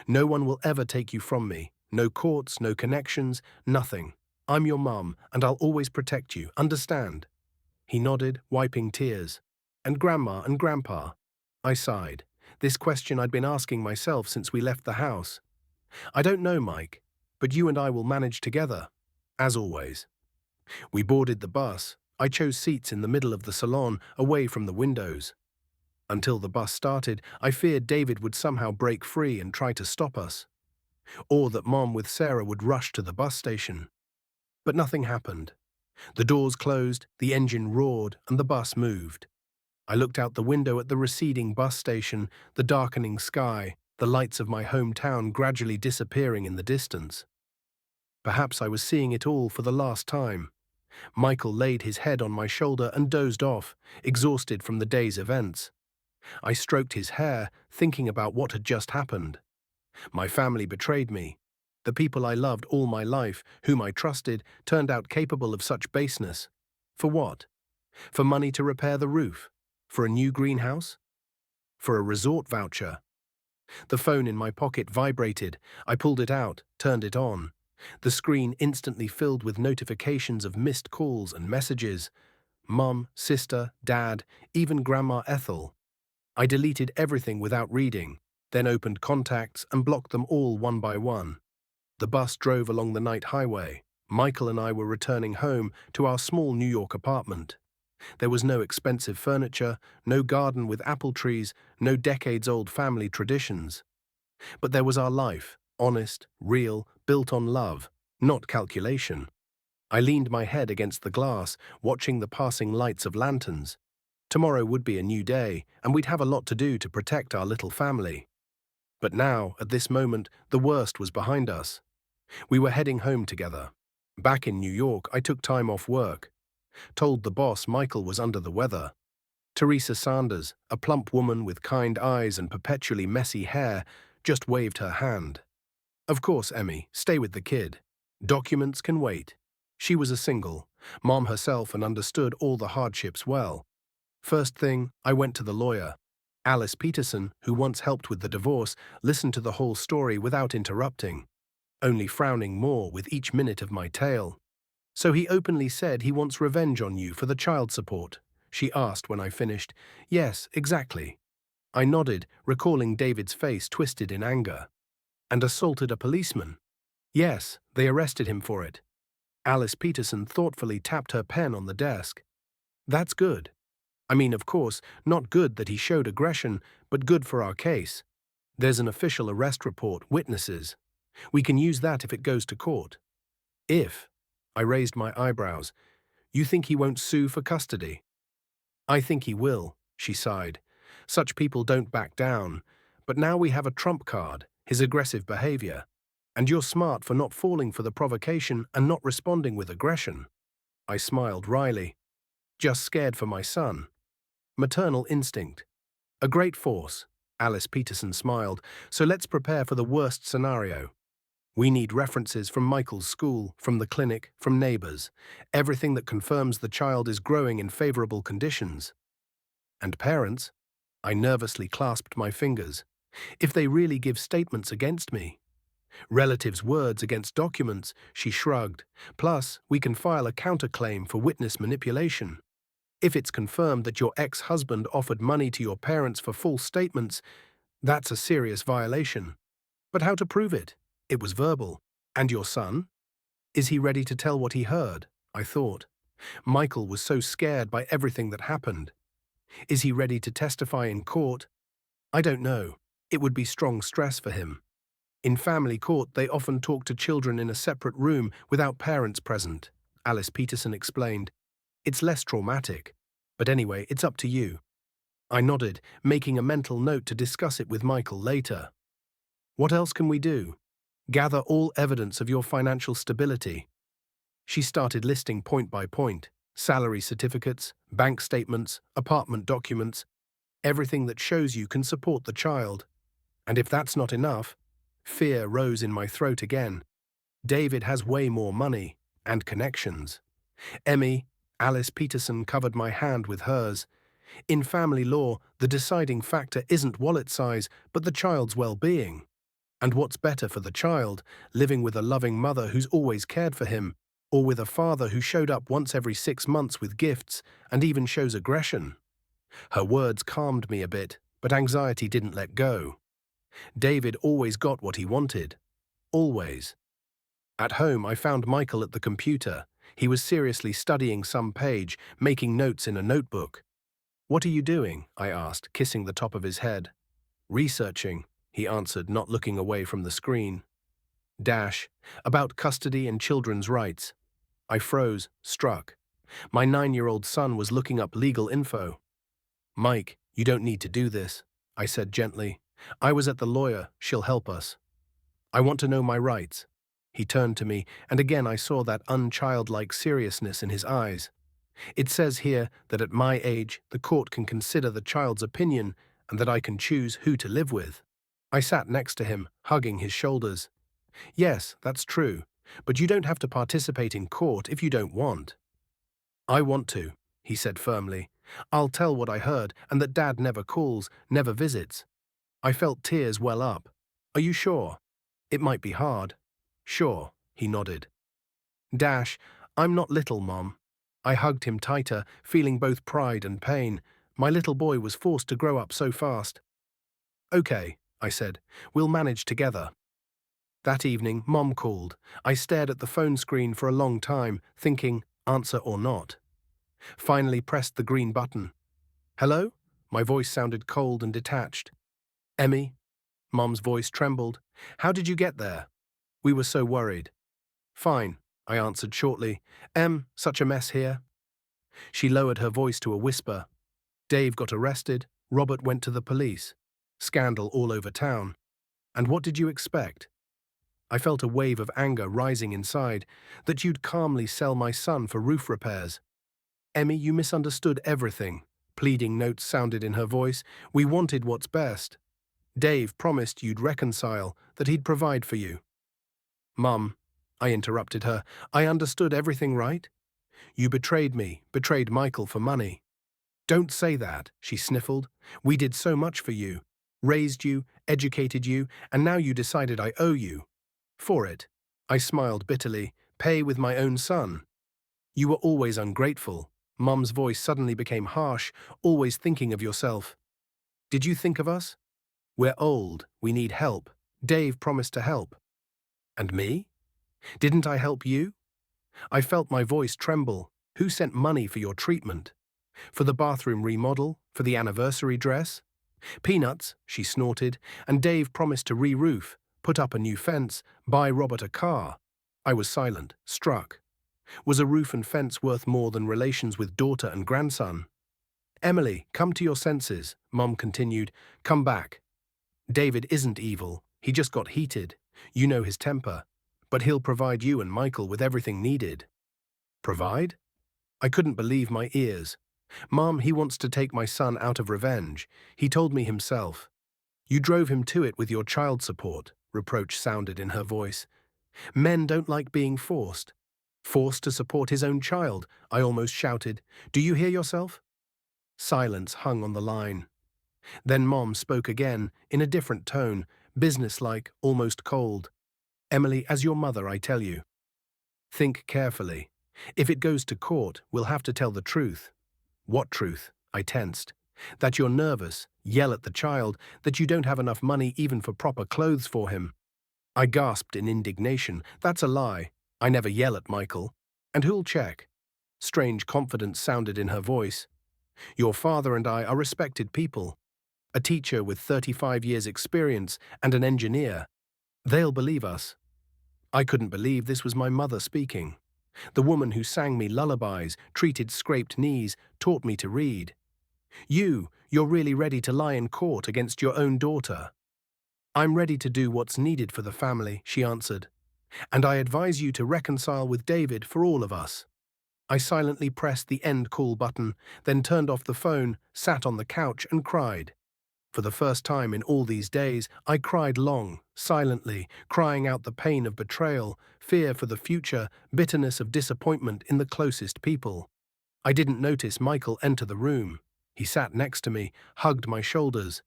No one will ever take you from me. No courts, no connections, nothing. I'm your mum, and I'll always protect you, understand?" He nodded, wiping tears. "And Grandma and Grandpa?" I sighed. This question I'd been asking myself since we left the house. "I don't know, Mike, but you and I will manage together, as always." We boarded the bus. I chose seats in the middle of the salon, away from the windows. Until the bus started, I feared David would somehow break free and try to stop us, or that Mom with Sarah would rush to the bus station. But nothing happened. The doors closed, the engine roared, and the bus moved. I looked out the window at the receding bus station, the darkening sky, the lights of my hometown gradually disappearing in the distance. Perhaps I was seeing it all for the last time. Michael laid his head on my shoulder and dozed off, exhausted from the day's events. I stroked his hair, thinking about what had just happened. My family betrayed me. The people I loved all my life, whom I trusted, turned out capable of such baseness. For what? For money to repair the roof? For a new greenhouse? For a resort voucher? The phone in my pocket vibrated. I pulled it out, turned it on. The screen instantly filled with notifications of missed calls and messages. Mum, sister, dad, even Grandma Ethel. I deleted everything without reading, then opened contacts and blocked them all one by one. The bus drove along the night highway. Michael and I were returning home to our small New York apartment. There was no expensive furniture, no garden with apple trees, no decades-old family traditions. But there was our life, honest, real, built on love, not calculation. I leaned my head against the glass, watching the passing lights of lanterns. Tomorrow would be a new day, and we'd have a lot to do to protect our little family. But now, at this moment, the worst was behind us. We were heading home together. Back in New York, I took time off work. Told the boss Michael was under the weather. Teresa Sanders, a plump woman with kind eyes and perpetually messy hair, just waved her hand. Of course, Emmy, stay with the kid. Documents can wait. She was a single, mom herself, and understood all the hardships well. First thing, I went to the lawyer. Alice Peterson, who once helped with the divorce, listened to the whole story without interrupting, only frowning more with each minute of my tale. So he openly said he wants revenge on you for the child support, she asked when I finished. Yes, exactly. I nodded, recalling David's face twisted in anger. And assaulted a policeman. Yes, they arrested him for it. Alice Peterson thoughtfully tapped her pen on the desk. That's good. I mean, of course, not good that he showed aggression, but good for our case. There's an official arrest report, witnesses. We can use that if it goes to court. If? I raised my eyebrows. You think he won't sue for custody? I think he will, she sighed. Such people don't back down. But now we have a trump card, his aggressive behavior. And you're smart for not falling for the provocation and not responding with aggression. I smiled wryly. Just scared for my son. Maternal instinct. A great force, Alice Peterson smiled, so let's prepare for the worst scenario. We need references from Michael's school, from the clinic, from neighbors, everything that confirms the child is growing in favorable conditions. And parents? I nervously clasped my fingers. If they really give statements against me. Relatives' words against documents, she shrugged. Plus, we can file a counterclaim for witness manipulation. If it's confirmed that your ex-husband offered money to your parents for false statements, that's a serious violation. But how to prove it? It was verbal. And your son? Is he ready to tell what he heard? I thought. Michael was so scared by everything that happened. Is he ready to testify in court? I don't know. It would be strong stress for him. In family court, they often talk to children in a separate room without parents present, Alice Peterson explained. It's less traumatic. But anyway, it's up to you. I nodded, making a mental note to discuss it with Michael later. What else can we do? Gather all evidence of your financial stability. She started listing point by point, salary certificates, bank statements, apartment documents, everything that shows you can support the child. And if that's not enough, fear rose in my throat again. David has way more money and connections. Emmy, Alice Peterson covered my hand with hers. In family law, the deciding factor isn't wallet size, but the child's well-being. And what's better for the child, living with a loving mother who's always cared for him, or with a father who showed up once every 6 months with gifts and even shows aggression? Her words calmed me a bit, but anxiety didn't let go. David always got what he wanted. Always. At home, I found Michael at the computer. He was seriously studying some page, making notes in a notebook. What are you doing? I asked, kissing the top of his head. Researching, he answered, not looking away from the screen. About custody and children's rights. I froze, struck. My 9-year-old son was looking up legal info. Mike, you don't need to do this, I said gently. I was at the lawyer, she'll help us. I want to know my rights. He turned to me, and again I saw that unchildlike seriousness in his eyes. It says here that at my age, the court can consider the child's opinion and that I can choose who to live with. I sat next to him, hugging his shoulders. Yes, that's true, but you don't have to participate in court if you don't want. I want to, he said firmly. I'll tell what I heard and that Dad never calls, never visits. I felt tears well up. Are you sure? It might be hard. Sure, he nodded. Dash, I'm not little, Mom. I hugged him tighter, feeling both pride and pain. My little boy was forced to grow up so fast. Okay, I said, we'll manage together. That evening, Mom called. I stared at the phone screen for a long time, thinking, answer or not. Finally pressed the green button. Hello? My voice sounded cold and detached. Emmy? Mom's voice trembled. How did you get there? We were so worried. Fine, I answered shortly. Such a mess here. She lowered her voice to a whisper. Dave got arrested. Robert went to the police. Scandal all over town. And what did you expect? I felt a wave of anger rising inside, that you'd calmly sell my son for roof repairs. Emmy, you misunderstood everything. Pleading notes sounded in her voice. We wanted what's best. Dave promised you'd reconcile, that he'd provide for you. Mum, I interrupted her, I understood everything right? You betrayed me, betrayed Michael for money. Don't say that, she sniffled. We did so much for you. Raised you, educated you, and now you decided I owe you. For it. I smiled bitterly. Pay with my own son. You were always ungrateful. Mum's voice suddenly became harsh, always thinking of yourself. Did you think of us? We're old. We need help. Dave promised to help. And me? Didn't I help you? I felt my voice tremble. Who sent money for your treatment? For the bathroom remodel? For the anniversary dress? Peanuts, she snorted, and Dave promised to re-roof, put up a new fence, buy Robert a car. I was silent, struck. Was a roof and fence worth more than relations with daughter and grandson? Emily, come to your senses, Mum continued. Come back. David isn't evil. He just got heated. You know his temper. But he'll provide you and Michael with everything needed. Provide? I couldn't believe my ears. Mom, he wants to take my son out of revenge. He told me himself. You drove him to it with your child support, reproach sounded in her voice. Men don't like being forced. Forced to support his own child, I almost shouted. Do you hear yourself? Silence hung on the line. Then Mom spoke again, in a different tone, businesslike, almost cold. Emily, as your mother, I tell you. Think carefully. If it goes to court, we'll have to tell the truth. What truth? I tensed. That you're nervous, yell at the child, that you don't have enough money even for proper clothes for him. I gasped in indignation. That's a lie. I never yell at Michael. And who'll check? Strange confidence sounded in her voice. Your father and I are respected people. A teacher with 35 years' experience and an engineer. They'll believe us. I couldn't believe this was my mother speaking. The woman who sang me lullabies, treated scraped knees, taught me to read. You're really ready to lie in court against your own daughter. I'm ready to do what's needed for the family, she answered. And I advise you to reconcile with David for all of us. I silently pressed the end call button, then turned off the phone, sat on the couch and cried. For the first time in all these days, I cried long, silently, crying out the pain of betrayal, fear for the future, bitterness of disappointment in the closest people. I didn't notice Michael enter the room. He sat next to me, hugged my shoulders.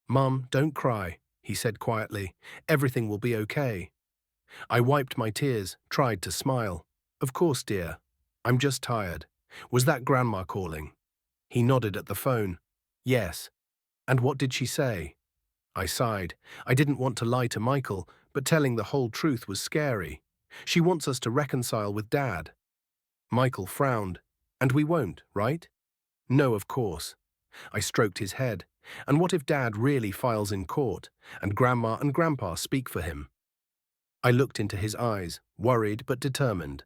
Mum, don't cry, he said quietly. Everything will be okay. I wiped my tears, tried to smile. Of course, dear. I'm just tired. Was that Grandma calling? He nodded at the phone. Yes. And what did she say? I sighed. I didn't want to lie to Michael, but telling the whole truth was scary. She wants us to reconcile with Dad. Michael frowned. And we won't, right? No, of course. I stroked his head. And what if Dad really files in court, and Grandma and Grandpa speak for him? I looked into his eyes, worried but determined.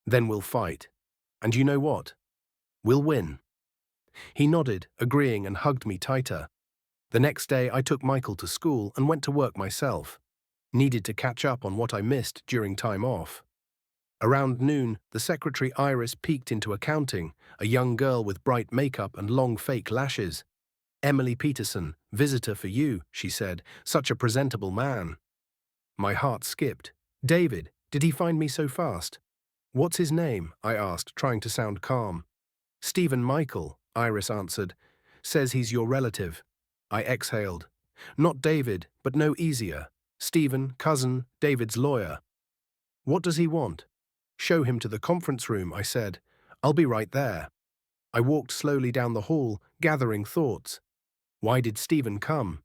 Then we'll fight. And you know what? We'll win. He nodded, agreeing, and hugged me tighter. The next day I took Michael to school and went to work myself. Needed to catch up on what I missed during time off. Around noon, the secretary Iris peeked into accounting, a young girl with bright makeup and long fake lashes. Emily Peterson, visitor for you, she said, such a presentable man. My heart skipped. David, did he find me so fast? What's his name? I asked, trying to sound calm. Stephen Michael, Iris answered. Says he's your relative. I exhaled. Not David, but no easier. Stephen, cousin, David's lawyer. What does he want? Show him to the conference room, I said. I'll be right there. I walked slowly down the hall, gathering thoughts. Why did Stephen come?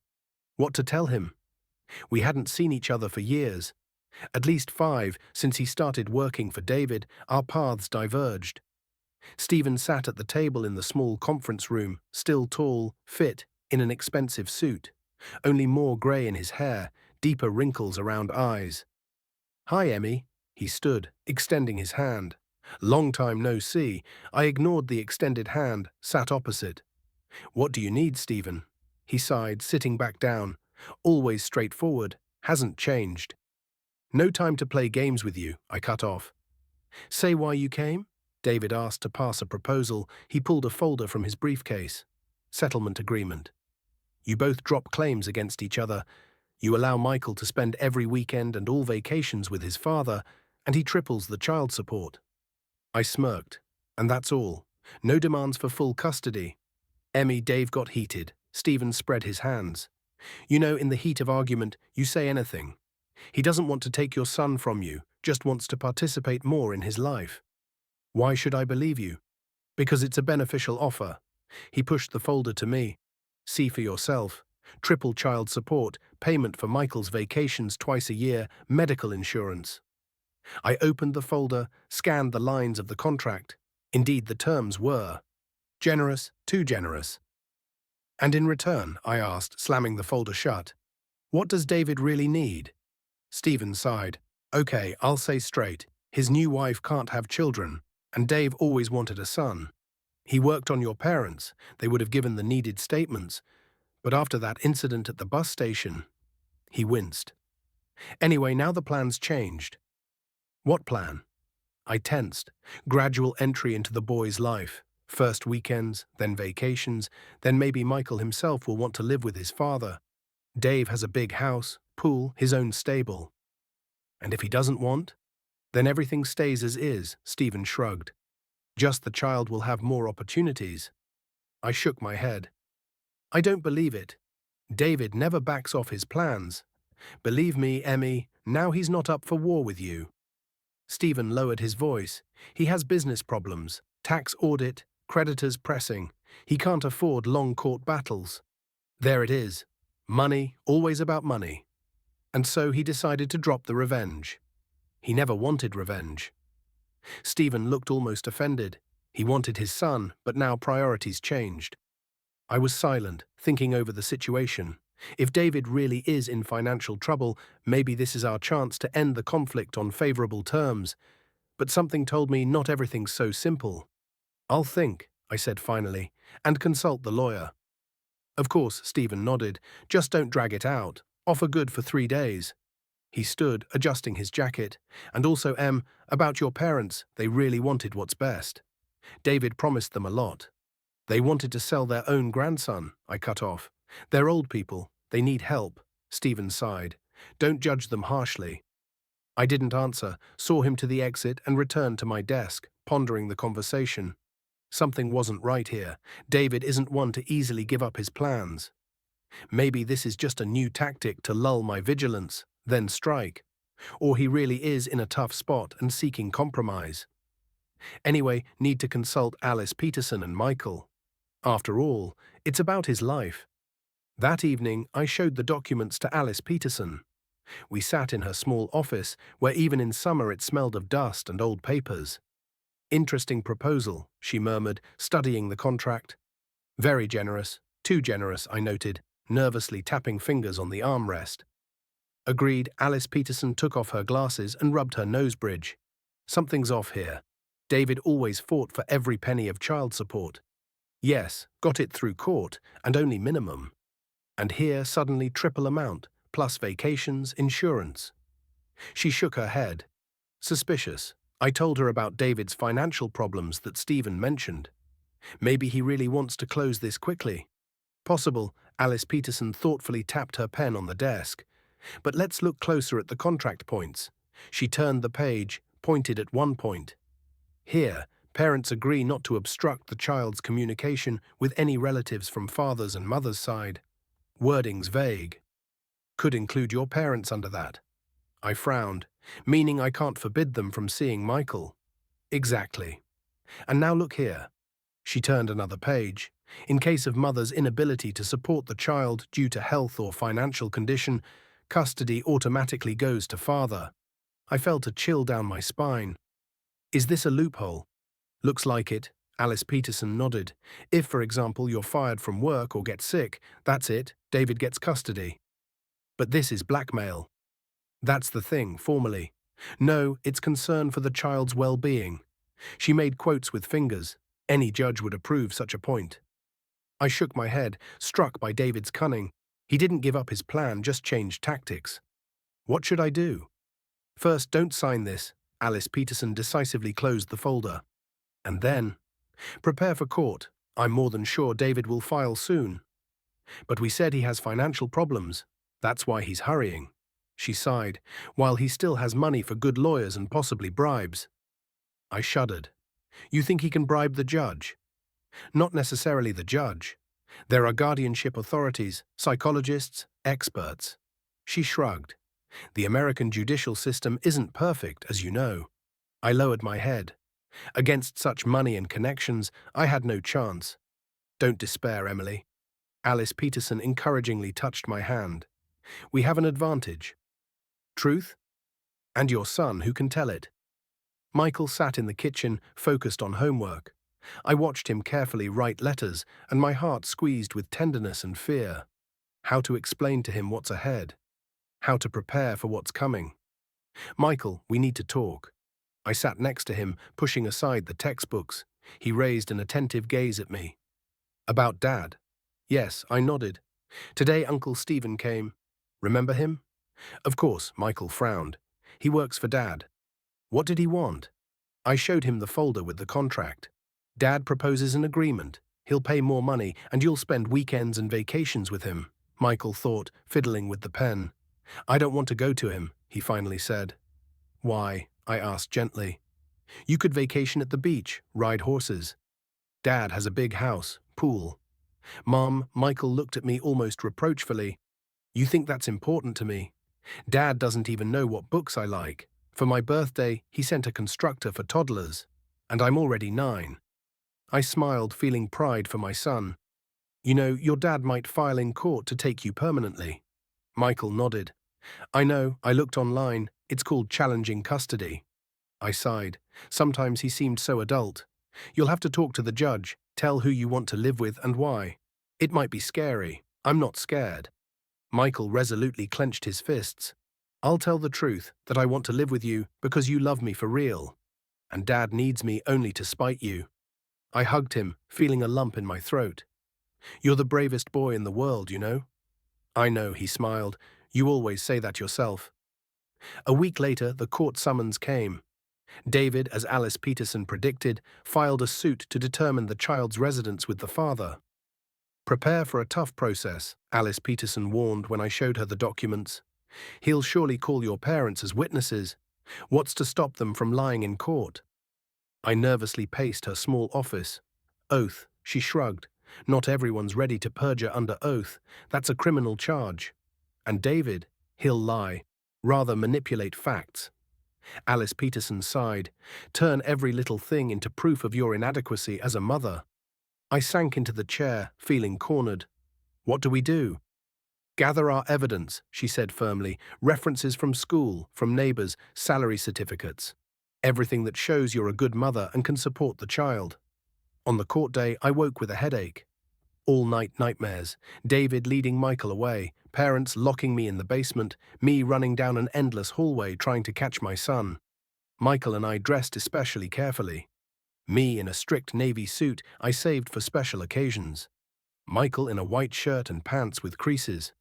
What to tell him? We hadn't seen each other for years. At least 5 since he started working for David. Our paths diverged. Stephen sat at the table in the small conference room, still tall, fit, in an expensive suit. Only more grey in his hair, deeper wrinkles around eyes. Hi, Emmy. He stood, extending his hand. Long time no see. I ignored the extended hand, sat opposite. What do you need, Stephen? He sighed, sitting back down. Always straightforward, hasn't changed. No time to play games with you, I cut off. Say why you came? David asked to pass a proposal. He pulled a folder from his briefcase. Settlement agreement. You both drop claims against each other. You allow Michael to spend every weekend and all vacations with his father, and he triples the child support. I smirked. And that's all. No demands for full custody. Dave got heated. Stephen spread his hands. You know, in the heat of argument, you say anything. He doesn't want to take your son from you, just wants to participate more in his life. Why should I believe you? Because it's a beneficial offer. He pushed the folder to me. See for yourself. Triple child support, payment for Michael's vacations twice a year, medical insurance. I opened the folder, scanned the lines of the contract. Indeed, the terms were generous, too generous. And in return, I asked, slamming the folder shut, what does David really need? Stephen sighed. Okay, I'll say straight. His new wife can't have children, and Dave always wanted a son. He worked on your parents. They would have given the needed statements. But after that incident at the bus station, he winced. Anyway, now the plan's changed. What plan? I tensed. Gradual entry into the boy's life. First weekends, then vacations, then maybe Michael himself will want to live with his father. Dave has a big house, pool, his own stable. And if he doesn't want? Then everything stays as is, Stephen shrugged. Just the child will have more opportunities. I shook my head. I don't believe it. David never backs off his plans. Believe me, Emmy, now he's not up for war with you. Stephen lowered his voice. He has business problems, tax audit, creditors pressing. He can't afford long court battles. There it is. Money, always about money. And so he decided to drop the revenge. He never wanted revenge. Stephen looked almost offended. He wanted his son, but now priorities changed. I was silent, thinking over the situation. If David really is in financial trouble, maybe this is our chance to end the conflict on favorable terms. But something told me not everything's so simple. I'll think, I said finally, and consult the lawyer. Of course, Stephen nodded. Just don't drag it out. Offer good for 3 days. He stood, adjusting his jacket. And also, about your parents, they really wanted what's best. David promised them a lot. They wanted to sell their own grandson, I cut off. They're old people. They need help. Stephen sighed. Don't judge them harshly. I didn't answer, saw him to the exit and returned to my desk, pondering the conversation. Something wasn't right here. David isn't one to easily give up his plans. Maybe this is just a new tactic to lull my vigilance, then strike. Or he really is in a tough spot and seeking compromise. Anyway, need to consult Alice Peterson and Michael. After all, it's about his life. That evening, I showed the documents to Alice Peterson. We sat in her small office, where even in summer it smelled of dust and old papers. Interesting proposal, she murmured, studying the contract. Very generous, too generous, I noted, nervously tapping fingers on the armrest. Agreed. Alice Peterson took off her glasses and rubbed her nose bridge. Something's off here. David always fought for every penny of child support. Yes, got it through court, and only minimum. And here suddenly triple amount, plus vacations, insurance. She shook her head. Suspicious. I told her about David's financial problems that Stephen mentioned. Maybe he really wants to close this quickly. Possible. Alice Peterson thoughtfully tapped her pen on the desk. But let's look closer at the contract points. She turned the page, pointed at one point. Here, Parents agree not to obstruct the child's communication with any relatives from father's and mother's side. Wording's vague. Could include your parents under that. I frowned, meaning I can't forbid them from seeing Michael. Exactly. And now look here. She turned another page. In case of mother's inability to support the child due to health or financial condition, custody automatically goes to father. I felt a chill down my spine. Is this a loophole? Looks like it. Alice Peterson nodded. If, for example, you're fired from work or get sick, that's it, David gets custody. But this is blackmail. That's the thing, formally. No, it's concern for the child's well-being. She made quotes with fingers. Any judge would approve such a point. I shook my head, struck by David's cunning. He didn't give up his plan, just changed tactics. What should I do? First, don't sign this. Alice Peterson decisively closed the folder. And then, prepare for court. I'm more than sure David will file soon. But we said he has financial problems. That's why he's hurrying. She sighed, while he still has money for good lawyers and possibly bribes. I shuddered. You think he can bribe the judge? Not necessarily the judge. There are guardianship authorities, psychologists, experts. She shrugged. The American judicial system isn't perfect, as you know. I lowered my head. Against such money and connections, I had no chance. Don't despair, Emily. Alice Peterson encouragingly touched my hand. We have an advantage. Truth? And your son, who can tell it? Michael sat in the kitchen, focused on homework. I watched him carefully write letters, and my heart squeezed with tenderness and fear. How to explain to him what's ahead? How to prepare for what's coming? Michael, we need to talk. I sat next to him, pushing aside the textbooks. He raised an attentive gaze at me. About Dad? Yes, I nodded. Today Uncle Stephen came. Remember him? Of course, Michael frowned. He works for Dad. What did he want? I showed him the folder with the contract. Dad proposes an agreement. He'll pay more money, and you'll spend weekends and vacations with him, Michael thought, fiddling with the pen. I don't want to go to him, he finally said. Why? I asked gently. You could vacation at the beach, ride horses. Dad has a big house, pool. Mom, Michael looked at me almost reproachfully. You think that's important to me? Dad doesn't even know what books I like. For my birthday, he sent a constructor for toddlers, and I'm already 9. I smiled, feeling pride for my son. You know, your dad might file in court to take you permanently. Michael nodded. I know, I looked online. It's called challenging custody. I sighed. Sometimes he seemed so adult. You'll have to talk to the judge, tell who you want to live with and why. It might be scary. I'm not scared. Michael resolutely clenched his fists. I'll tell the truth, that I want to live with you because you love me for real. And Dad needs me only to spite you. I hugged him, feeling a lump in my throat. You're the bravest boy in the world, you know? I know, he smiled. You always say that yourself. A week later, the court summons came. David, as Alice Peterson predicted, filed a suit to determine the child's residence with the father. Prepare for a tough process, Alice Peterson warned when I showed her the documents. He'll surely call your parents as witnesses. What's to stop them from lying in court? I nervously paced her small office. Oath, she shrugged. Not everyone's ready to perjure under oath. That's a criminal charge. And David, he'll lie. Rather manipulate facts. Alice Peterson sighed. Turn every little thing into proof of your inadequacy as a mother. I sank into the chair, feeling cornered. What do we do? Gather our evidence, she said firmly. References from school, from neighbors, salary certificates. Everything that shows you're a good mother and can support the child. On the court day, I woke with a headache. All-night nightmares. David leading Michael away, parents locking me in the basement, me running down an endless hallway trying to catch my son. Michael and I dressed especially carefully. Me in a strict navy suit I saved for special occasions. Michael in a white shirt and pants with creases.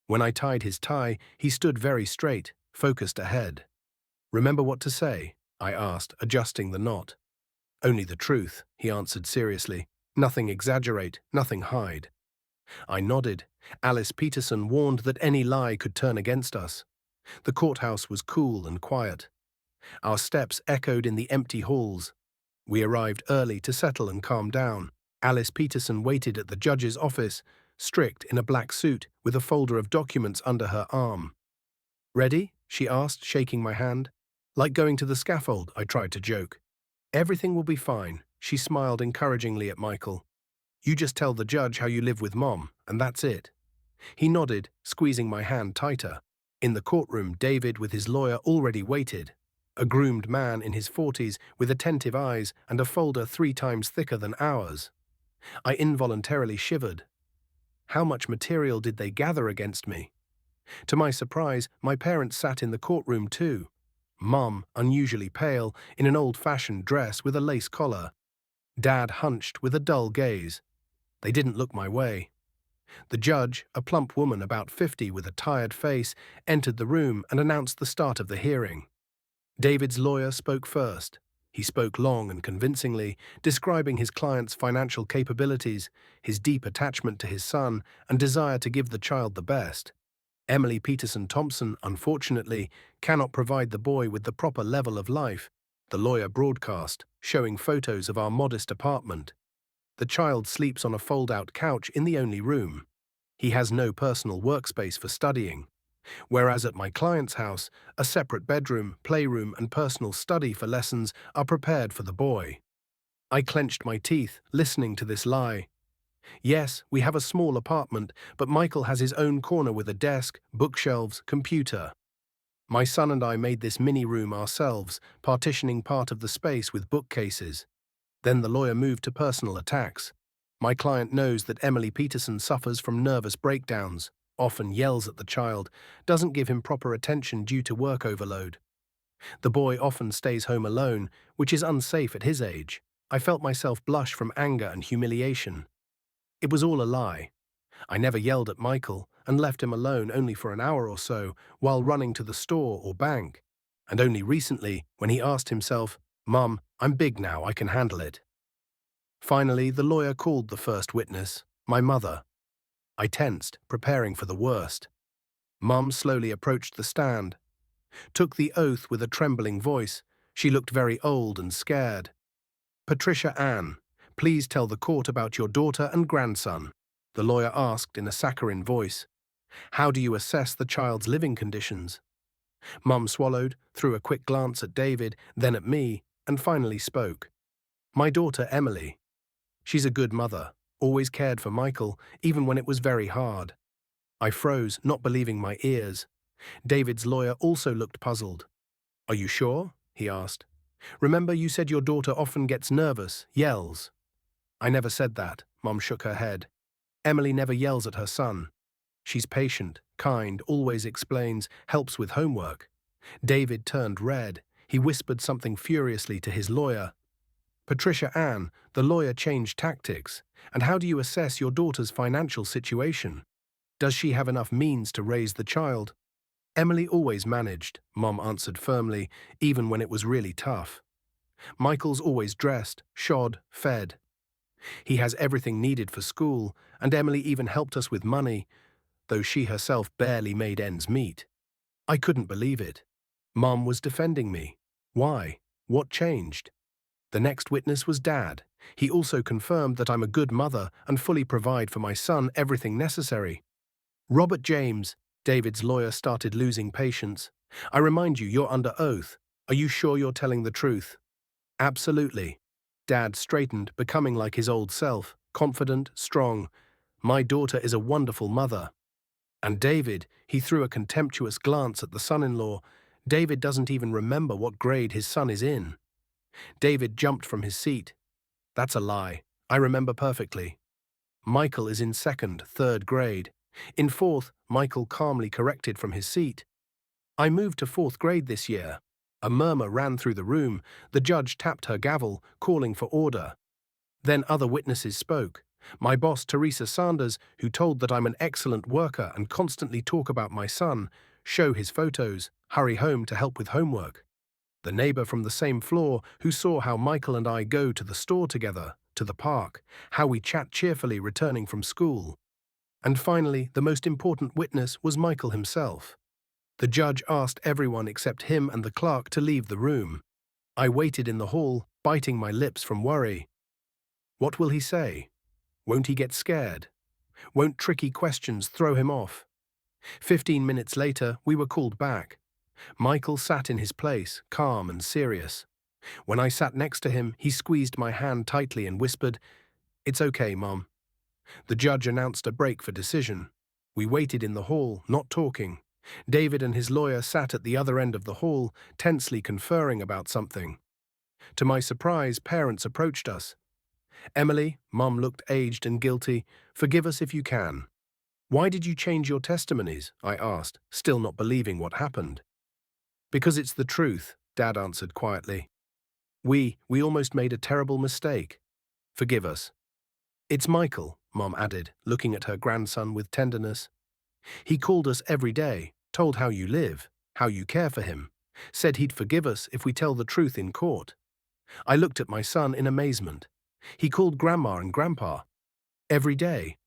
When I tied his tie, he stood very straight, focused ahead. Remember what to say? I asked, adjusting the knot. Only the truth, he answered seriously. Nothing exaggerate, nothing hide. I nodded. Alice Peterson warned that any lie could turn against us. The courthouse was cool and quiet. Our steps echoed in the empty halls. We arrived early to settle and calm down. Alice Peterson waited at the judge's office, strict in a black suit with a folder of documents under her arm. "Ready?" she asked, shaking my hand. "Like going to the scaffold," I tried to joke. "Everything will be fine," she smiled encouragingly at Michael. "You just tell the judge how you live with Mom, and that's it." He nodded, squeezing my hand tighter. In the courtroom, David with his lawyer already waited. A groomed man in his 40s with attentive eyes and a folder 3 times thicker than ours. I involuntarily shivered. How much material did they gather against me? To my surprise, my parents sat in the courtroom too. Mum, unusually pale, in an old-fashioned dress with a lace collar. Dad hunched with a dull gaze. They didn't look my way. The judge, a plump woman about 50 with a tired face, entered the room and announced the start of the hearing. David's lawyer spoke first. He spoke long and convincingly, describing his client's financial capabilities, his deep attachment to his son, and desire to give the child the best. Emily Peterson Thompson, unfortunately, cannot provide the boy with the proper level of life, the lawyer broadcast, showing photos of our modest apartment. The child sleeps on a fold-out couch in the only room. He has no personal workspace for studying. Whereas at my client's house, a separate bedroom, playroom, and personal study for lessons are prepared for the boy. I clenched my teeth, listening to this lie. Yes, we have a small apartment, but Michael has his own corner with a desk, bookshelves, computer. My son and I made this mini-room ourselves, partitioning part of the space with bookcases. Then the lawyer moved to personal attacks. My client knows that Emily Peterson suffers from nervous breakdowns, often yells at the child, doesn't give him proper attention due to work overload. The boy often stays home alone, which is unsafe at his age. I felt myself blush from anger and humiliation. It was all a lie. I never yelled at Michael and left him alone only for an hour or so while running to the store or bank. And only recently, when he asked himself, "Mum, I'm big now, I can handle it." Finally, the lawyer called the first witness, my mother. I tensed, preparing for the worst. Mum slowly approached the stand, took the oath with a trembling voice. She looked very old and scared. "Patricia Ann, please tell the court about your daughter and grandson," the lawyer asked in a saccharine voice. "How do you assess the child's living conditions?" Mum swallowed, threw a quick glance at David, then at me, and finally spoke. "My daughter Emily. She's a good mother, always cared for Michael, even when it was very hard." I froze, not believing my ears. David's lawyer also looked puzzled. "Are you sure?" he asked. "Remember you said your daughter often gets nervous, yells." "I never said that," Mum shook her head. "Emily never yells at her son. She's patient, kind, always explains, helps with homework." David turned red. He whispered something furiously to his lawyer. "Patricia Ann, the lawyer changed tactics. And how do you assess your daughter's financial situation? Does she have enough means to raise the child?" "Emily always managed," Mom answered firmly, even when it was really tough. "Michael's always dressed, shod, fed. He has everything needed for school, and Emily even helped us with money, though she herself barely made ends meet." I couldn't believe it. Mom was defending me. Why? What changed? The next witness was Dad. He also confirmed that I'm a good mother and fully provide for my son everything necessary. "Robert James," David's lawyer started losing patience. "I remind you, you're under oath. Are you sure you're telling the truth?" "Absolutely." Dad straightened, becoming like his old self, confident, strong. "My daughter is a wonderful mother." And David, he threw a contemptuous glance at the son-in-law. David doesn't even remember what grade his son is in. David jumped from his seat. "That's a lie. I remember perfectly. Michael is in second, third grade. In fourth," Michael calmly corrected from his seat. "I moved to fourth grade this year." A murmur ran through the room. The judge tapped her gavel, calling for order. Then other witnesses spoke. My boss, Teresa Sanders, who told that I'm an excellent worker and constantly talk about my son, show his photos, hurry home to help with homework. The neighbor from the same floor who saw how Michael and I go to the store together, to the park, how we chat cheerfully returning from school. And finally, the most important witness was Michael himself. The judge asked everyone except him and the clerk to leave the room. I waited in the hall, biting my lips from worry. What will he say? Won't he get scared? Won't tricky questions throw him off? 15 minutes later, we were called back. Michael sat in his place, calm and serious. When I sat next to him, he squeezed my hand tightly and whispered, "It's okay, Mom." The judge announced a break for decision. We waited in the hall, not talking. David and his lawyer sat at the other end of the hall, tensely conferring about something. To my surprise, parents approached us. "Emily," Mom looked aged and guilty, "forgive us if you can." "Why did you change your testimonies?" I asked, still not believing what happened. "Because it's the truth," Dad answered quietly. We almost made a terrible mistake. Forgive us." "It's Michael," Mom added, looking at her grandson with tenderness. "He called us every day, told how you live, how you care for him, said he'd forgive us if we tell the truth in court." I looked at my son in amazement. He called Grandma and Grandpa every day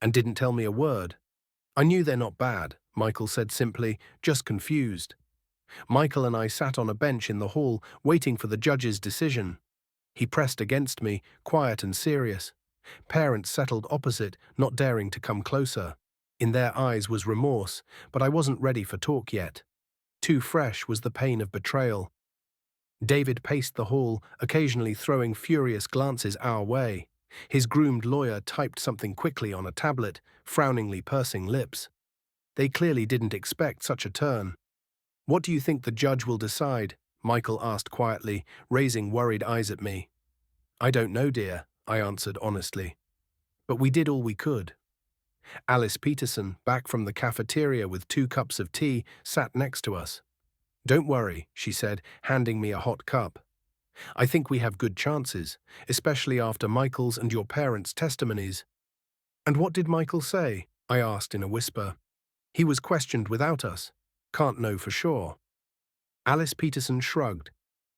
and didn't tell me a word. "I knew they're not bad," Michael said simply, just confused. Michael and I sat on a bench in the hall, waiting for the judge's decision. He pressed against me, quiet and serious. Parents settled opposite, not daring to come closer. In their eyes was remorse, but I wasn't ready for talk yet. Too fresh was the pain of betrayal. David paced the hall, occasionally throwing furious glances our way. His groomed lawyer typed something quickly on a tablet, frowningly pursing lips. They clearly didn't expect such a turn. "What do you think the judge will decide?" Michael asked quietly, raising worried eyes at me. "I don't know, dear," I answered honestly. "But we did all we could." Alice Peterson, back from the cafeteria with 2 cups of tea, sat next to us. "Don't worry," she said, handing me a hot cup. "I think we have good chances, especially after Michael's and your parents' testimonies." "And what did Michael say?" I asked in a whisper. "He was questioned without us. Can't know for sure." Alice Peterson shrugged,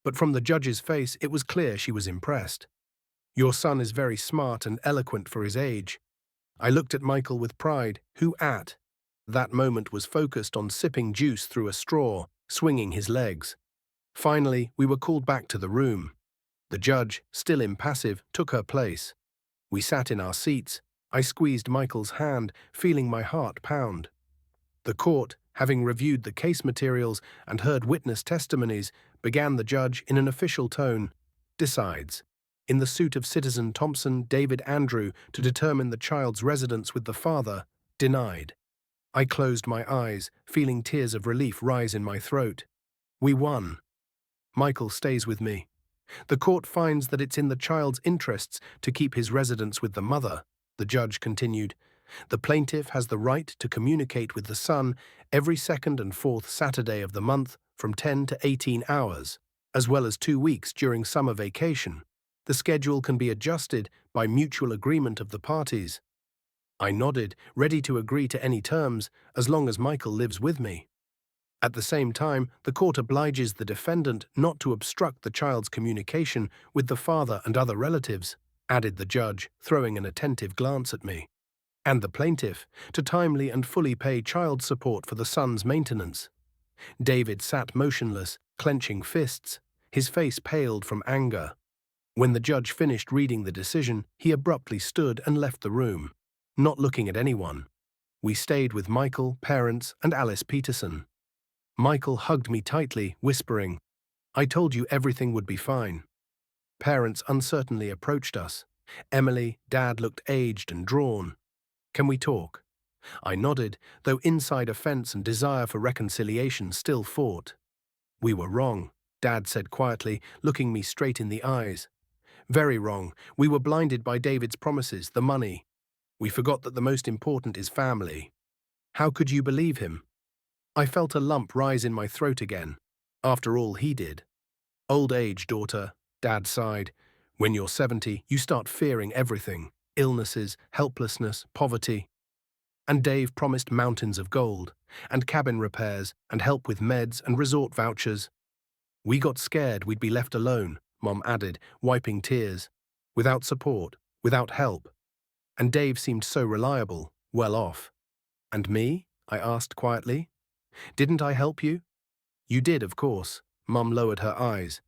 but from the judge's face it was clear she was impressed. "Your son is very smart and eloquent for his age." I looked at Michael with pride, who at that moment was focused on sipping juice through a straw, swinging his legs. Finally, we were called back to the room. The judge, still impassive, took her place. We sat in our seats. I squeezed Michael's hand, feeling my heart pound. The court, having reviewed the case materials and heard witness testimonies, began the judge in an official tone, decides, in the suit of Citizen Thompson David Andrew to determine the child's residence with the father, denied. I closed my eyes, feeling tears of relief rise in my throat. We won. Michael stays with me. The court finds that it's in the child's interests to keep his residence with the mother, the judge continued. The plaintiff has the right to communicate with the son every second and fourth Saturday of the month from 10 to 18 hours, as well as 2 weeks during summer vacation. The schedule can be adjusted by mutual agreement of the parties. I nodded, ready to agree to any terms, as long as Michael lives with me. At the same time, the court obliges the defendant not to obstruct the child's communication with the father and other relatives, added the judge, throwing an attentive glance at me. And the plaintiff, to timely and fully pay child support for the son's maintenance. David sat motionless, clenching fists. His face paled from anger. When the judge finished reading the decision, he abruptly stood and left the room, not looking at anyone. We stayed with Michael, parents, and Alice Peterson. Michael hugged me tightly, whispering, "I told you everything would be fine." Parents uncertainly approached us. Emily, Dad looked aged and drawn. "Can we talk?" I nodded, though inside offense and desire for reconciliation still fought. "We were wrong," Dad said quietly, looking me straight in the eyes. "Very wrong. We were blinded by David's promises, the money. We forgot that the most important is family. How could you believe him?" I felt a lump rise in my throat again. After all he did. "Old age, daughter," Dad sighed. "When you're 70, you start fearing everything. Illnesses, helplessness, poverty." And Dave promised mountains of gold, and cabin repairs, and help with meds and resort vouchers. "We got scared we'd be left alone," Mom added, wiping tears. "Without support, without help. And Dave seemed so reliable, well off." "And me?" I asked quietly. "Didn't I help you?" "You did, of course." Mum lowered her eyes.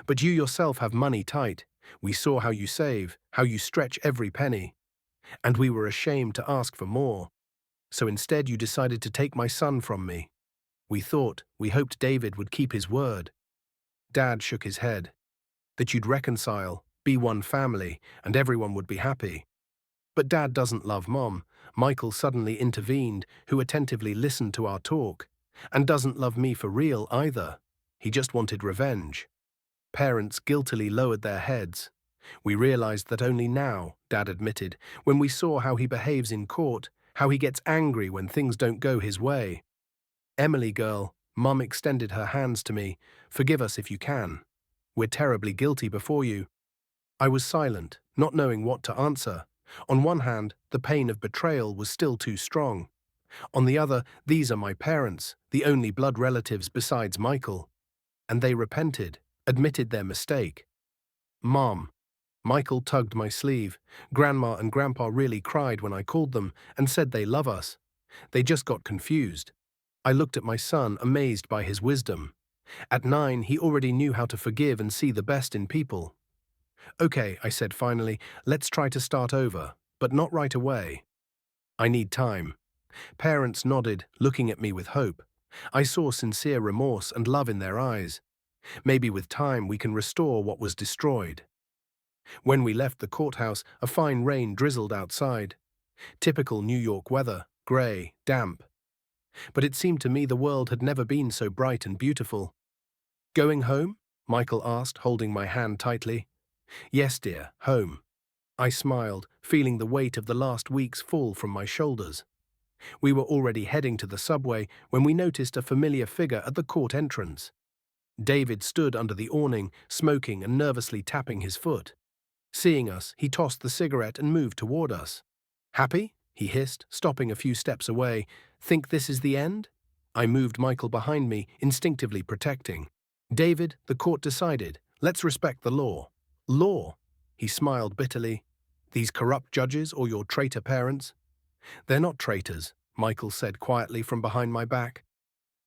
But you yourself have money tight. We saw how you save, how you stretch every penny. And we were ashamed to ask for more. So instead you decided to take my son from me. We hoped David would keep his word. Dad shook his head. That you'd reconcile, be one family, and everyone would be happy. But Dad doesn't love Mom. Michael suddenly intervened, who attentively listened to our talk. And doesn't love me for real either. He just wanted revenge. Parents guiltily lowered their heads. We realized that only now, Dad admitted, when we saw how he behaves in court, how he gets angry when things don't go his way. Emily, girl, Mum extended her hands to me. Forgive us if you can. We're terribly guilty before you. I was silent, not knowing what to answer. On one hand, the pain of betrayal was still too strong. On the other, these are my parents, the only blood relatives besides Michael. And they repented, admitted their mistake. Mom. Michael tugged my sleeve. Grandma and Grandpa really cried when I called them and said they love us. They just got confused. I looked at my son, amazed by his wisdom. At 9, he already knew how to forgive and see the best in people. Okay, I said finally, let's try to start over, but not right away. I need time. Parents nodded, looking at me with hope. I saw sincere remorse and love in their eyes. Maybe with time we can restore what was destroyed. When we left the courthouse, a fine rain drizzled outside. Typical New York weather, grey, damp. But it seemed to me the world had never been so bright and beautiful. Going home? Michael asked, holding my hand tightly. Yes, dear, home. I smiled, feeling the weight of the last weeks fall from my shoulders. We were already heading to the subway when we noticed a familiar figure at the court entrance. David stood under the awning, smoking and nervously tapping his foot. Seeing us, he tossed the cigarette and moved toward us. Happy? He hissed, stopping a few steps away. Think this is the end? I moved Michael behind me, instinctively protecting. David, the court decided. Let's respect the law. Law? He smiled bitterly. These corrupt judges or your traitor parents? They're not traitors, Michael said quietly from behind my back.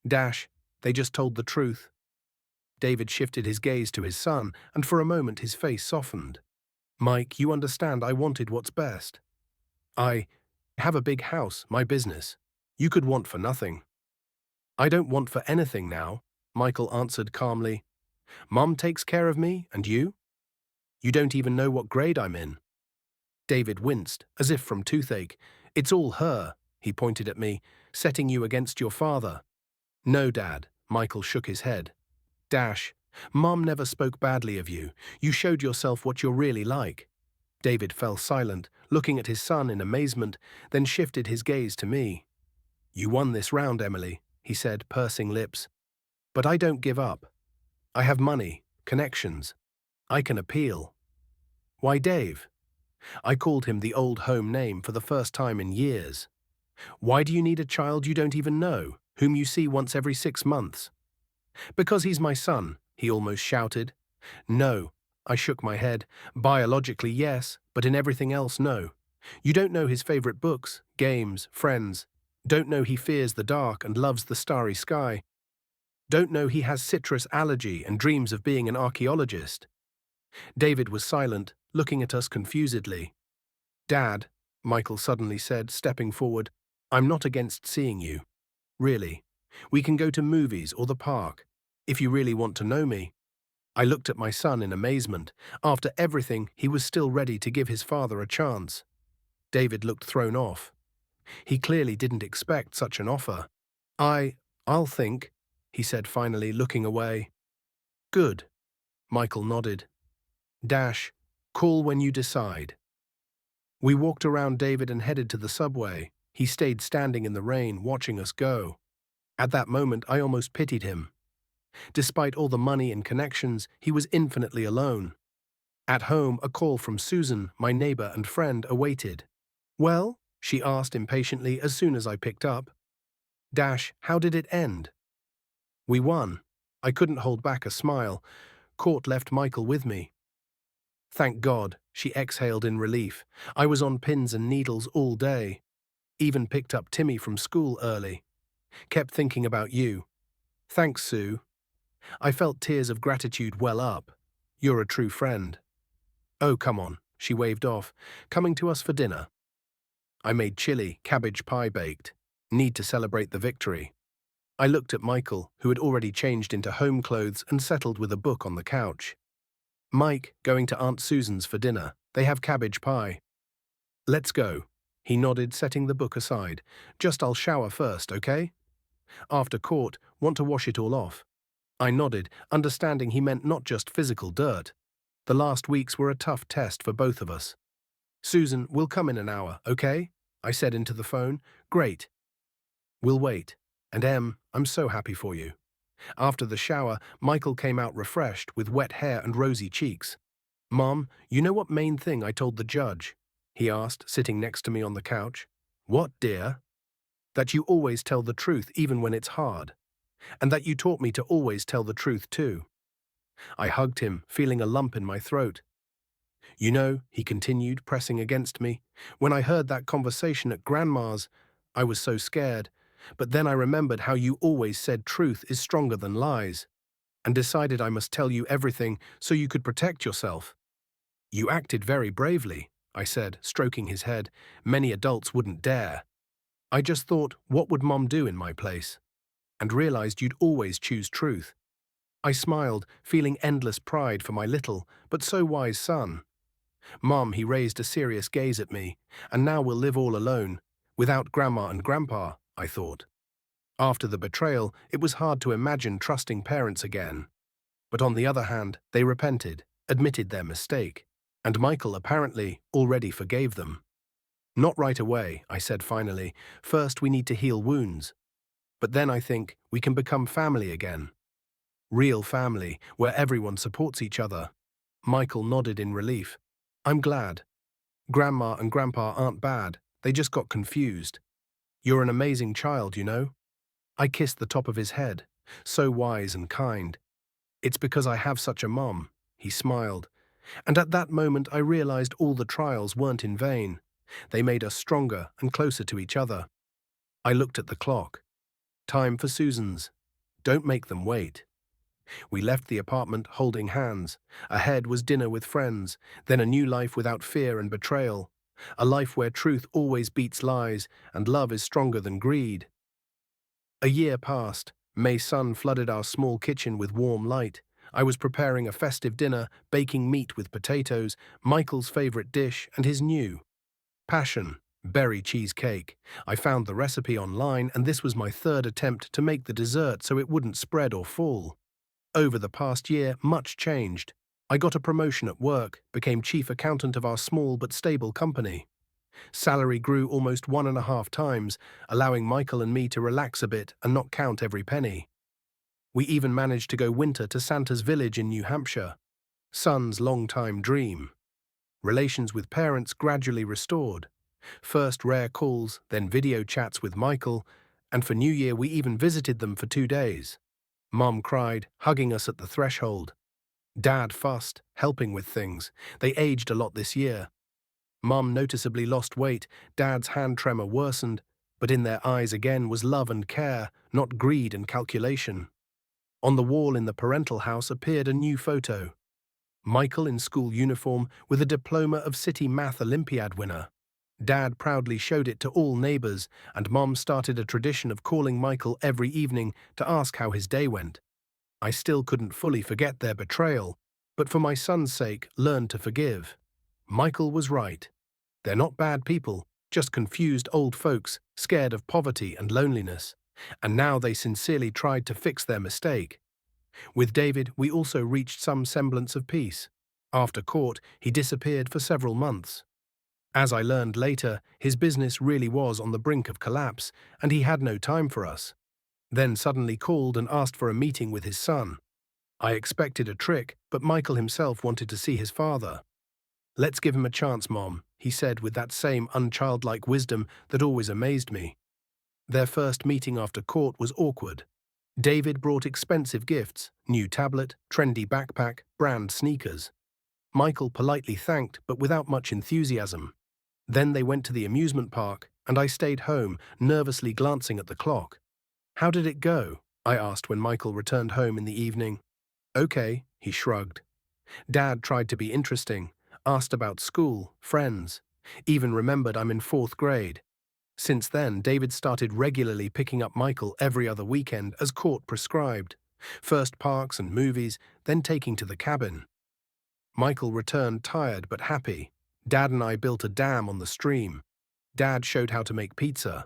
They just told the truth. David shifted his gaze to his son, and for a moment his face softened. Mike, you understand I wanted what's best. I have a big house, my business. You could want for nothing. I don't want for anything now, Michael answered calmly. Mum takes care of me, and you? You don't even know what grade I'm in. David winced, as if from toothache. It's all her, he pointed at me, setting you against your father. No, Dad, Michael shook his head. Mum never spoke badly of you. You showed yourself what you're really like. David fell silent, looking at his son in amazement, then shifted his gaze to me. You won this round, Emily, he said, pursing lips. But I don't give up. I have money, connections. I can appeal. Why, Dave? I called him the old home name for the first time in years. Why do you need a child you don't even know, whom you see once every 6 months? Because he's my son, he almost shouted. No, I shook my head. Biologically, yes, but in everything else, no. You don't know his favorite books, games, friends. Don't know he fears the dark and loves the starry sky. Don't know he has citrus allergy and dreams of being an archaeologist. David was silent, looking at us confusedly. Dad, Michael suddenly said, stepping forward, I'm not against seeing you. Really. We can go to movies or the park, if you really want to know me. I looked at my son in amazement. After everything, he was still ready to give his father a chance. David looked thrown off. He clearly didn't expect such an offer. I'll think, he said finally, looking away. Good. Michael nodded. Call when you decide. We walked around David and headed to the subway. He stayed standing in the rain, watching us go. At that moment, I almost pitied him. Despite all the money and connections, he was infinitely alone. At home, a call from Susan, my neighbor and friend, awaited. Well? She asked impatiently as soon as I picked up. How did it end? We won. I couldn't hold back a smile. Court left Michael with me. Thank God, she exhaled in relief. I was on pins and needles all day. Even picked up Timmy from school early. Kept thinking about you. Thanks, Sue. I felt tears of gratitude well up. You're a true friend. Oh, come on, she waved off, coming to us for dinner. I made chili, cabbage pie baked. Need to celebrate the victory. I looked at Michael, who had already changed into home clothes and settled with a book on the couch. Mike, going to Aunt Susan's for dinner. They have cabbage pie. Let's go. He nodded, setting the book aside. Just I'll shower first, okay? After court, want to wash it all off. I nodded, understanding he meant not just physical dirt. The last weeks were a tough test for both of us. Susan, we'll come in an hour, okay? I said into the phone. Great. We'll wait. And I'm so happy for you. After the shower, Michael came out refreshed, with wet hair and rosy cheeks. Mom, you know what main thing I told the judge? He asked, sitting next to me on the couch. What, dear? That you always tell the truth even when it's hard. And that you taught me to always tell the truth too. I hugged him, feeling a lump in my throat. You know, he continued, pressing against me, when I heard that conversation at Grandma's, I was so scared. But then I remembered how you always said truth is stronger than lies, and decided I must tell you everything so you could protect yourself. You acted very bravely, I said, stroking his head. Many adults wouldn't dare. I just thought, what would Mom do in my place? And realized you'd always choose truth. I smiled, feeling endless pride for my little, but so wise son. Mom, he raised a serious gaze at me, and now we'll live all alone, without Grandma and Grandpa, I thought. After the betrayal, it was hard to imagine trusting parents again. But on the other hand, they repented, admitted their mistake, and Michael apparently already forgave them. Not right away, I said finally. First we need to heal wounds. But then I think we can become family again. Real family, where everyone supports each other. Michael nodded in relief. I'm glad. Grandma and Grandpa aren't bad, they just got confused. You're an amazing child, you know? I kissed the top of his head, so wise and kind. It's because I have such a mom, he smiled. And at that moment I realized all the trials weren't in vain. They made us stronger and closer to each other. I looked at the clock. Time for Susan's. Don't make them wait. We left the apartment holding hands. Ahead was dinner with friends, then a new life without fear and betrayal. A life where truth always beats lies and love is stronger than greed. A year passed. May's sun flooded our small kitchen with warm light. I was preparing a festive dinner, baking meat with potatoes, Michael's favorite dish, and his new passion, berry cheesecake. I found the recipe online, and this was my third attempt to make the dessert so it wouldn't spread or fall. Over the past year, much changed. I got a promotion at work, became chief accountant of our small but stable company. Salary grew almost 1.5 times, allowing Michael and me to relax a bit and not count every penny. We even managed to go winter to Santa's village in New Hampshire. Son's long-time dream. Relations with parents gradually restored. First rare calls, then video chats with Michael, and for New Year we even visited them for 2 days. Mom cried, hugging us at the threshold. Dad fussed, helping with things. They aged a lot this year. Mom noticeably lost weight, Dad's hand tremor worsened, but in their eyes again was love and care, not greed and calculation. On the wall in the parental house appeared a new photo. Michael in school uniform with a diploma of City Math Olympiad winner. Dad proudly showed it to all neighbors, and Mom started a tradition of calling Michael every evening to ask how his day went. I still couldn't fully forget their betrayal, but for my son's sake, learned to forgive. Michael was right. They're not bad people, just confused old folks, scared of poverty and loneliness. And now they sincerely tried to fix their mistake. With David, we also reached some semblance of peace. After court, he disappeared for several months. As I learned later, his business really was on the brink of collapse, and he had no time for us. Then suddenly called and asked for a meeting with his son. I expected a trick, but Michael himself wanted to see his father. Let's give him a chance, Mom, he said with that same unchildlike wisdom that always amazed me. Their first meeting after court was awkward. David brought expensive gifts, new tablet, trendy backpack, brand sneakers. Michael politely thanked, but without much enthusiasm. Then they went to the amusement park, and I stayed home, nervously glancing at the clock. How did it go? I asked when Michael returned home in the evening. Okay, he shrugged. Dad tried to be interesting, asked about school, friends, even remembered I'm in fourth grade. Since then, David started regularly picking up Michael every other weekend as court prescribed. First parks and movies, then taking to the cabin. Michael returned tired but happy. Dad and I built a dam on the stream. Dad showed how to make pizza.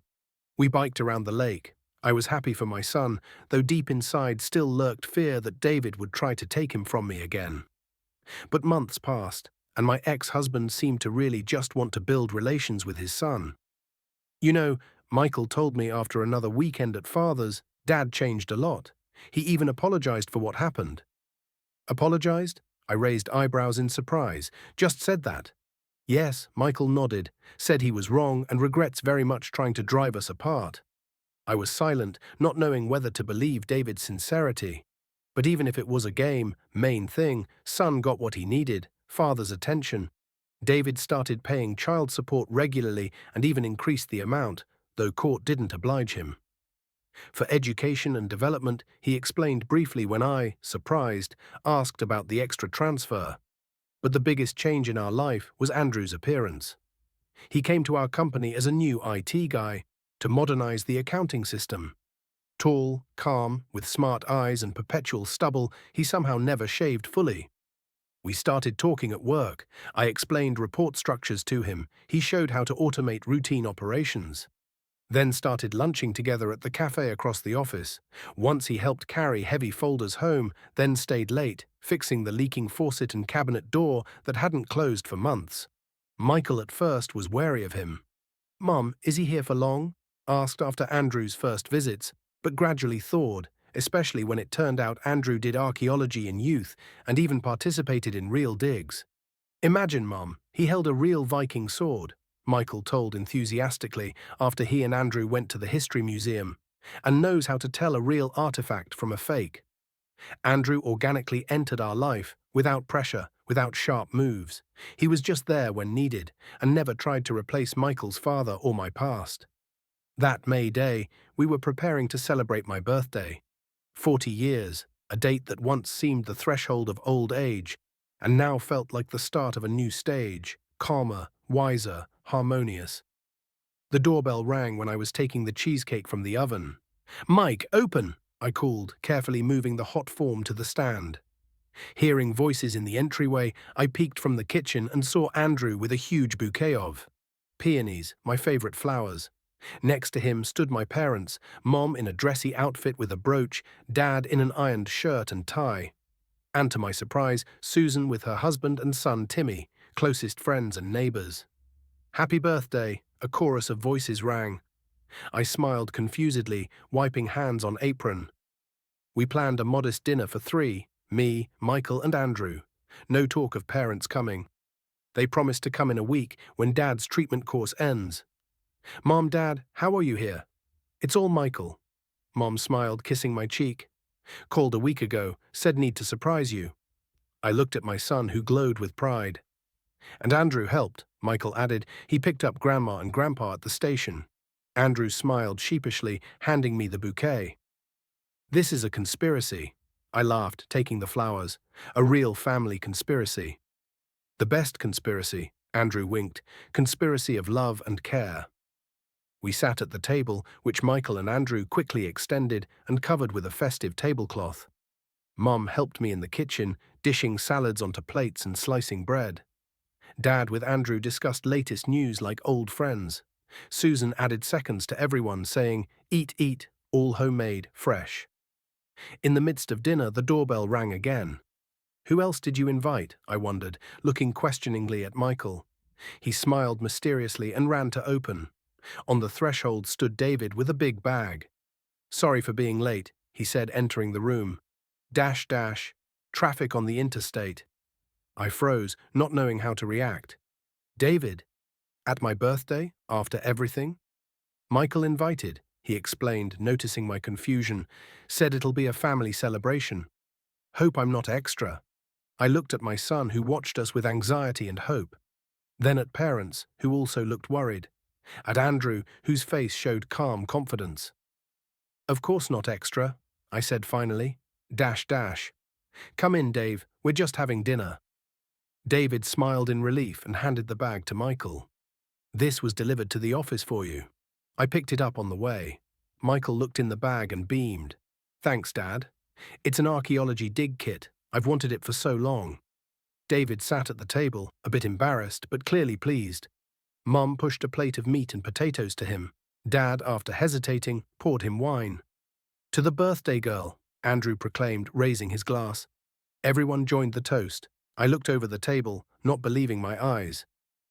We biked around the lake. I was happy for my son, though deep inside still lurked fear that David would try to take him from me again. But months passed, and my ex-husband seemed to really just want to build relations with his son. You know, Michael told me after another weekend at Father's, Dad changed a lot. He even apologized for what happened. Apologized? I raised eyebrows in surprise. Just said that. Yes, Michael nodded, said he was wrong and regrets very much trying to drive us apart. I was silent, not knowing whether to believe David's sincerity. But even if it was a game, main thing, son got what he needed, father's attention. David started paying child support regularly and even increased the amount, though court didn't oblige him. For education and development, he explained briefly when I, surprised, asked about the extra transfer. But the biggest change in our life was Andrew's appearance. He came to our company as a new IT guy to modernize the accounting system. Tall, calm, with smart eyes and perpetual stubble, he somehow never shaved fully. We started talking at work. I explained report structures to him. He showed how to automate routine operations. Then started lunching together at the cafe across the office. Once he helped carry heavy folders home, then stayed late, fixing the leaking faucet and cabinet door that hadn't closed for months. Michael at first was wary of him. "Mom, is he here for long?" asked after Andrew's first visits, but gradually thawed, especially when it turned out Andrew did archaeology in youth and even participated in real digs. "Imagine, Mom, he held a real Viking sword," Michael told enthusiastically after he and Andrew went to the History Museum, "and knows how to tell a real artifact from a fake." Andrew organically entered our life, without pressure, without sharp moves. He was just there when needed, and never tried to replace Michael's father or my past. That May day, we were preparing to celebrate my birthday. 40 years, a date that once seemed the threshold of old age, and now felt like the start of a new stage, calmer, wiser, harmonious. The doorbell rang when I was taking the cheesecake from the oven. "Mike, open!" I called, carefully moving the hot form to the stand. Hearing voices in the entryway, I peeked from the kitchen and saw Andrew with a huge bouquet of peonies, my favorite flowers. Next to him stood my parents, Mom in a dressy outfit with a brooch, Dad in an ironed shirt and tie. And to my surprise, Susan with her husband and son Timmy, closest friends and neighbors. "Happy birthday," a chorus of voices rang. I smiled confusedly, wiping hands on apron. We planned a modest dinner for three, me, Michael and Andrew. No talk of parents coming. They promised to come in a week when Dad's treatment course ends. "Mom, Dad, how are you here?" "It's all Michael." Mom smiled, kissing my cheek. "Called a week ago, said need to surprise you." I looked at my son, who glowed with pride. "And Andrew helped," Michael added. "He picked up Grandma and Grandpa at the station." Andrew smiled sheepishly, handing me the bouquet. "This is a conspiracy." I laughed, taking the flowers. "A real family conspiracy." "The best conspiracy," Andrew winked. "Conspiracy of love and care." We sat at the table, which Michael and Andrew quickly extended and covered with a festive tablecloth. Mom helped me in the kitchen, dishing salads onto plates and slicing bread. Dad with Andrew discussed latest news like old friends. Susan added seconds to everyone, saying, "Eat, eat, all homemade, fresh." In the midst of dinner, the doorbell rang again. "Who else did you invite?" I wondered, looking questioningly at Michael. He smiled mysteriously and ran to open. On the threshold stood David with a big bag. "Sorry for being late," he said, entering the room. Dash dash, traffic on the interstate. I froze, not knowing how to react. "David, at my birthday, after everything?" "Michael invited," he explained, noticing my confusion. "Said it'll be a family celebration. Hope I'm not extra." I looked at my son, who watched us with anxiety and hope. Then at parents, who also looked worried. At Andrew, whose face showed calm confidence. "Of course not extra," I said finally. Dash dash. Come in, Dave, we're just having dinner. David smiled in relief and handed the bag to Michael. This was delivered to the office for you. I picked it up on the way. Michael looked in the bag and beamed. Thanks, Dad. It's an archaeology dig kit. I've wanted it for so long. David sat at the table, a bit embarrassed, but clearly pleased. Mum pushed a plate of meat and potatoes to him. Dad, after hesitating, poured him wine. To the birthday girl, Andrew proclaimed, raising his glass. Everyone joined the toast. I looked over the table, not believing my eyes.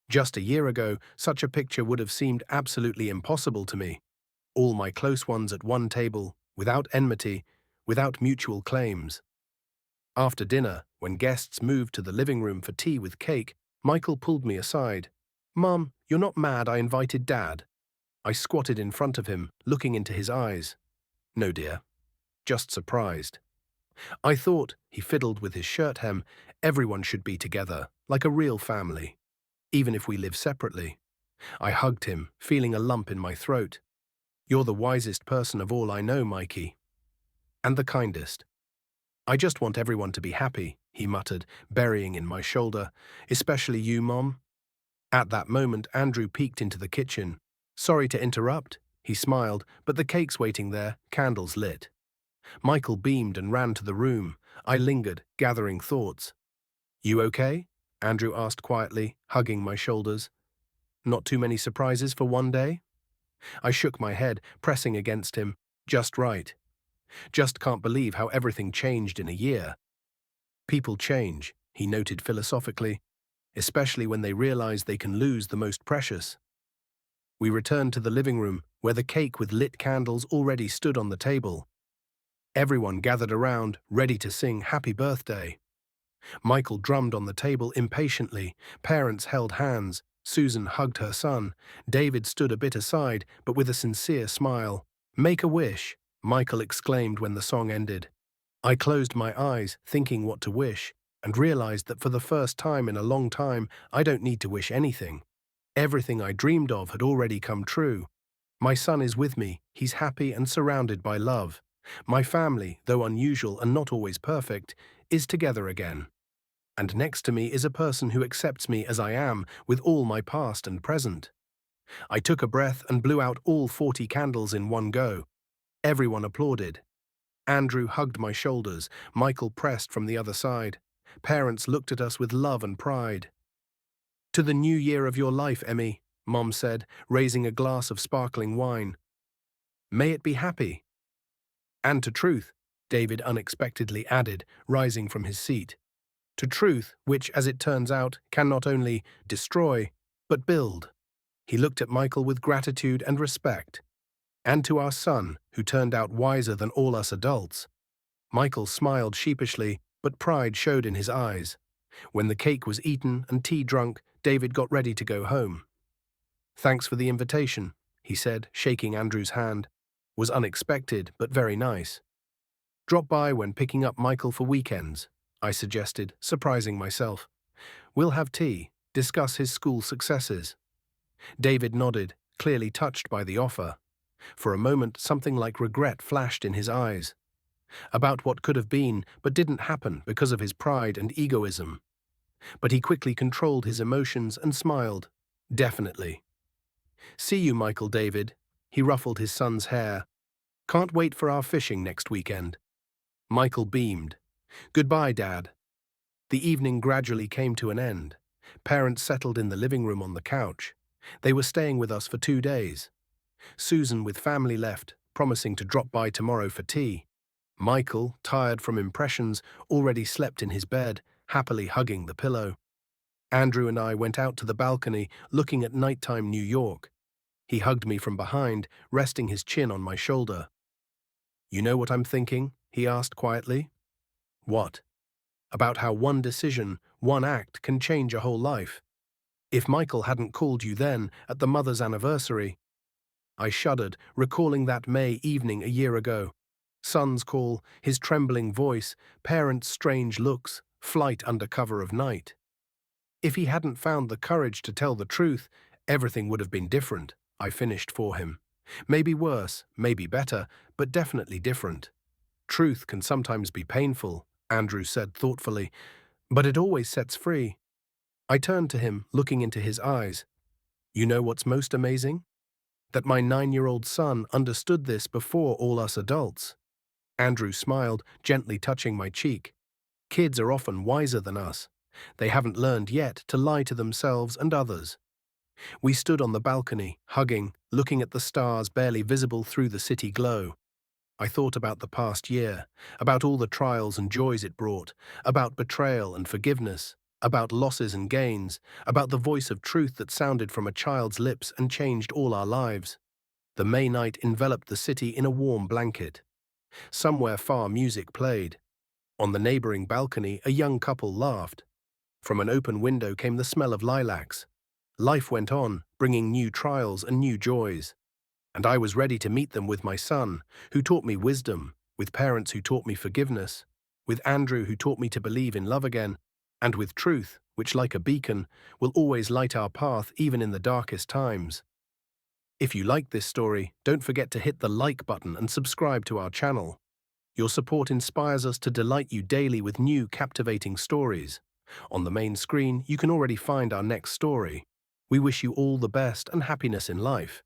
Just a year ago, such a picture would have seemed absolutely impossible to me. All my close ones at one table, without enmity, without mutual claims. After dinner, when guests moved to the living room for tea with cake, Michael pulled me aside. Mum, you're not mad I invited Dad? I squatted in front of him, looking into his eyes. No, dear. Just surprised. I thought, he fiddled with his shirt hem, everyone should be together, like a real family, even if we live separately. I hugged him, feeling a lump in my throat. You're the wisest person of all I know, Mikey. And the kindest. I just want everyone to be happy, he muttered, burying in my shoulder. Especially you, Mom. At that moment, Andrew peeked into the kitchen. Sorry to interrupt, he smiled, but the cake's waiting there, candles lit. Michael beamed and ran to the room. I lingered, gathering thoughts. You okay? Andrew asked quietly, hugging my shoulders. Not too many surprises for one day? I shook my head, pressing against him. Just right. Just can't believe how everything changed in a year. People change, he noted philosophically, especially when they realize they can lose the most precious. We returned to the living room, where the cake with lit candles already stood on the table. Everyone gathered around, ready to sing Happy Birthday. Michael drummed on the table impatiently. Parents held hands. Susan hugged her son. David stood a bit aside, but with a sincere smile. Make a wish, Michael exclaimed when the song ended. I closed my eyes, thinking what to wish, and realized that for the first time in a long time, I don't need to wish anything. Everything I dreamed of had already come true. My son is with me. He's happy and surrounded by love. My family, though unusual and not always perfect, is together again. And next to me is a person who accepts me as I am, with all my past and present. I took a breath and blew out all 40 candles in one go. Everyone applauded. Andrew hugged my shoulders. Michael pressed from the other side. Parents looked at us with love and pride. To the new year of your life, Emmy, Mom said, raising a glass of sparkling wine. May it be happy. And to truth, David unexpectedly added, rising from his seat. To truth, which, as it turns out, can not only destroy, but build. He looked at Michael with gratitude and respect. And to our son, who turned out wiser than all us adults. Michael smiled sheepishly, but pride showed in his eyes. When the cake was eaten and tea drunk, David got ready to go home. Thanks for the invitation, he said, shaking Andrew's hand. Was unexpected, but very nice. Drop by when picking up Michael for weekends, I suggested, surprising myself. We'll have tea, discuss his school successes. David nodded, clearly touched by the offer. For a moment, something like regret flashed in his eyes. About what could have been, but didn't happen because of his pride and egoism. But he quickly controlled his emotions and smiled. Definitely. See you, Michael, David. He ruffled his son's hair. Can't wait for our fishing next weekend. Michael beamed. Goodbye, Dad. The evening gradually came to an end. Parents settled in the living room on the couch. They were staying with us for 2 days. Susan, with family left, promising to drop by tomorrow for tea. Michael, tired from impressions, already slept in his bed, happily hugging the pillow. Andrew and I went out to the balcony, looking at nighttime New York. He hugged me from behind, resting his chin on my shoulder. You know what I'm thinking? He asked quietly. What? About how one decision, one act can change a whole life. If Michael hadn't called you then, at the mother's anniversary. I shuddered, recalling that May evening a year ago. Son's call, his trembling voice, parents' strange looks, flight under cover of night. If he hadn't found the courage to tell the truth, everything would have been different, I finished for him. Maybe worse, maybe better, but definitely different. Truth can sometimes be painful, Andrew said thoughtfully, but it always sets free. I turned to him, looking into his eyes. You know what's most amazing? That my 9-year-old son understood this before all us adults. Andrew smiled, gently touching my cheek. Kids are often wiser than us. They haven't learned yet to lie to themselves and others. We stood on the balcony, hugging, looking at the stars barely visible through the city glow. I thought about the past year, about all the trials and joys it brought, about betrayal and forgiveness, about losses and gains, about the voice of truth that sounded from a child's lips and changed all our lives. The May night enveloped the city in a warm blanket. Somewhere far music played. On the neighboring balcony, a young couple laughed. From an open window came the smell of lilacs. Life went on, bringing new trials and new joys. And I was ready to meet them with my son, who taught me wisdom, with parents who taught me forgiveness, with Andrew who taught me to believe in love again, and with truth, which like a beacon, will always light our path even in the darkest times. If you like this story, don't forget to hit the like button and subscribe to our channel. Your support inspires us to delight you daily with new captivating stories. On the main screen, you can already find our next story. We wish you all the best and happiness in life.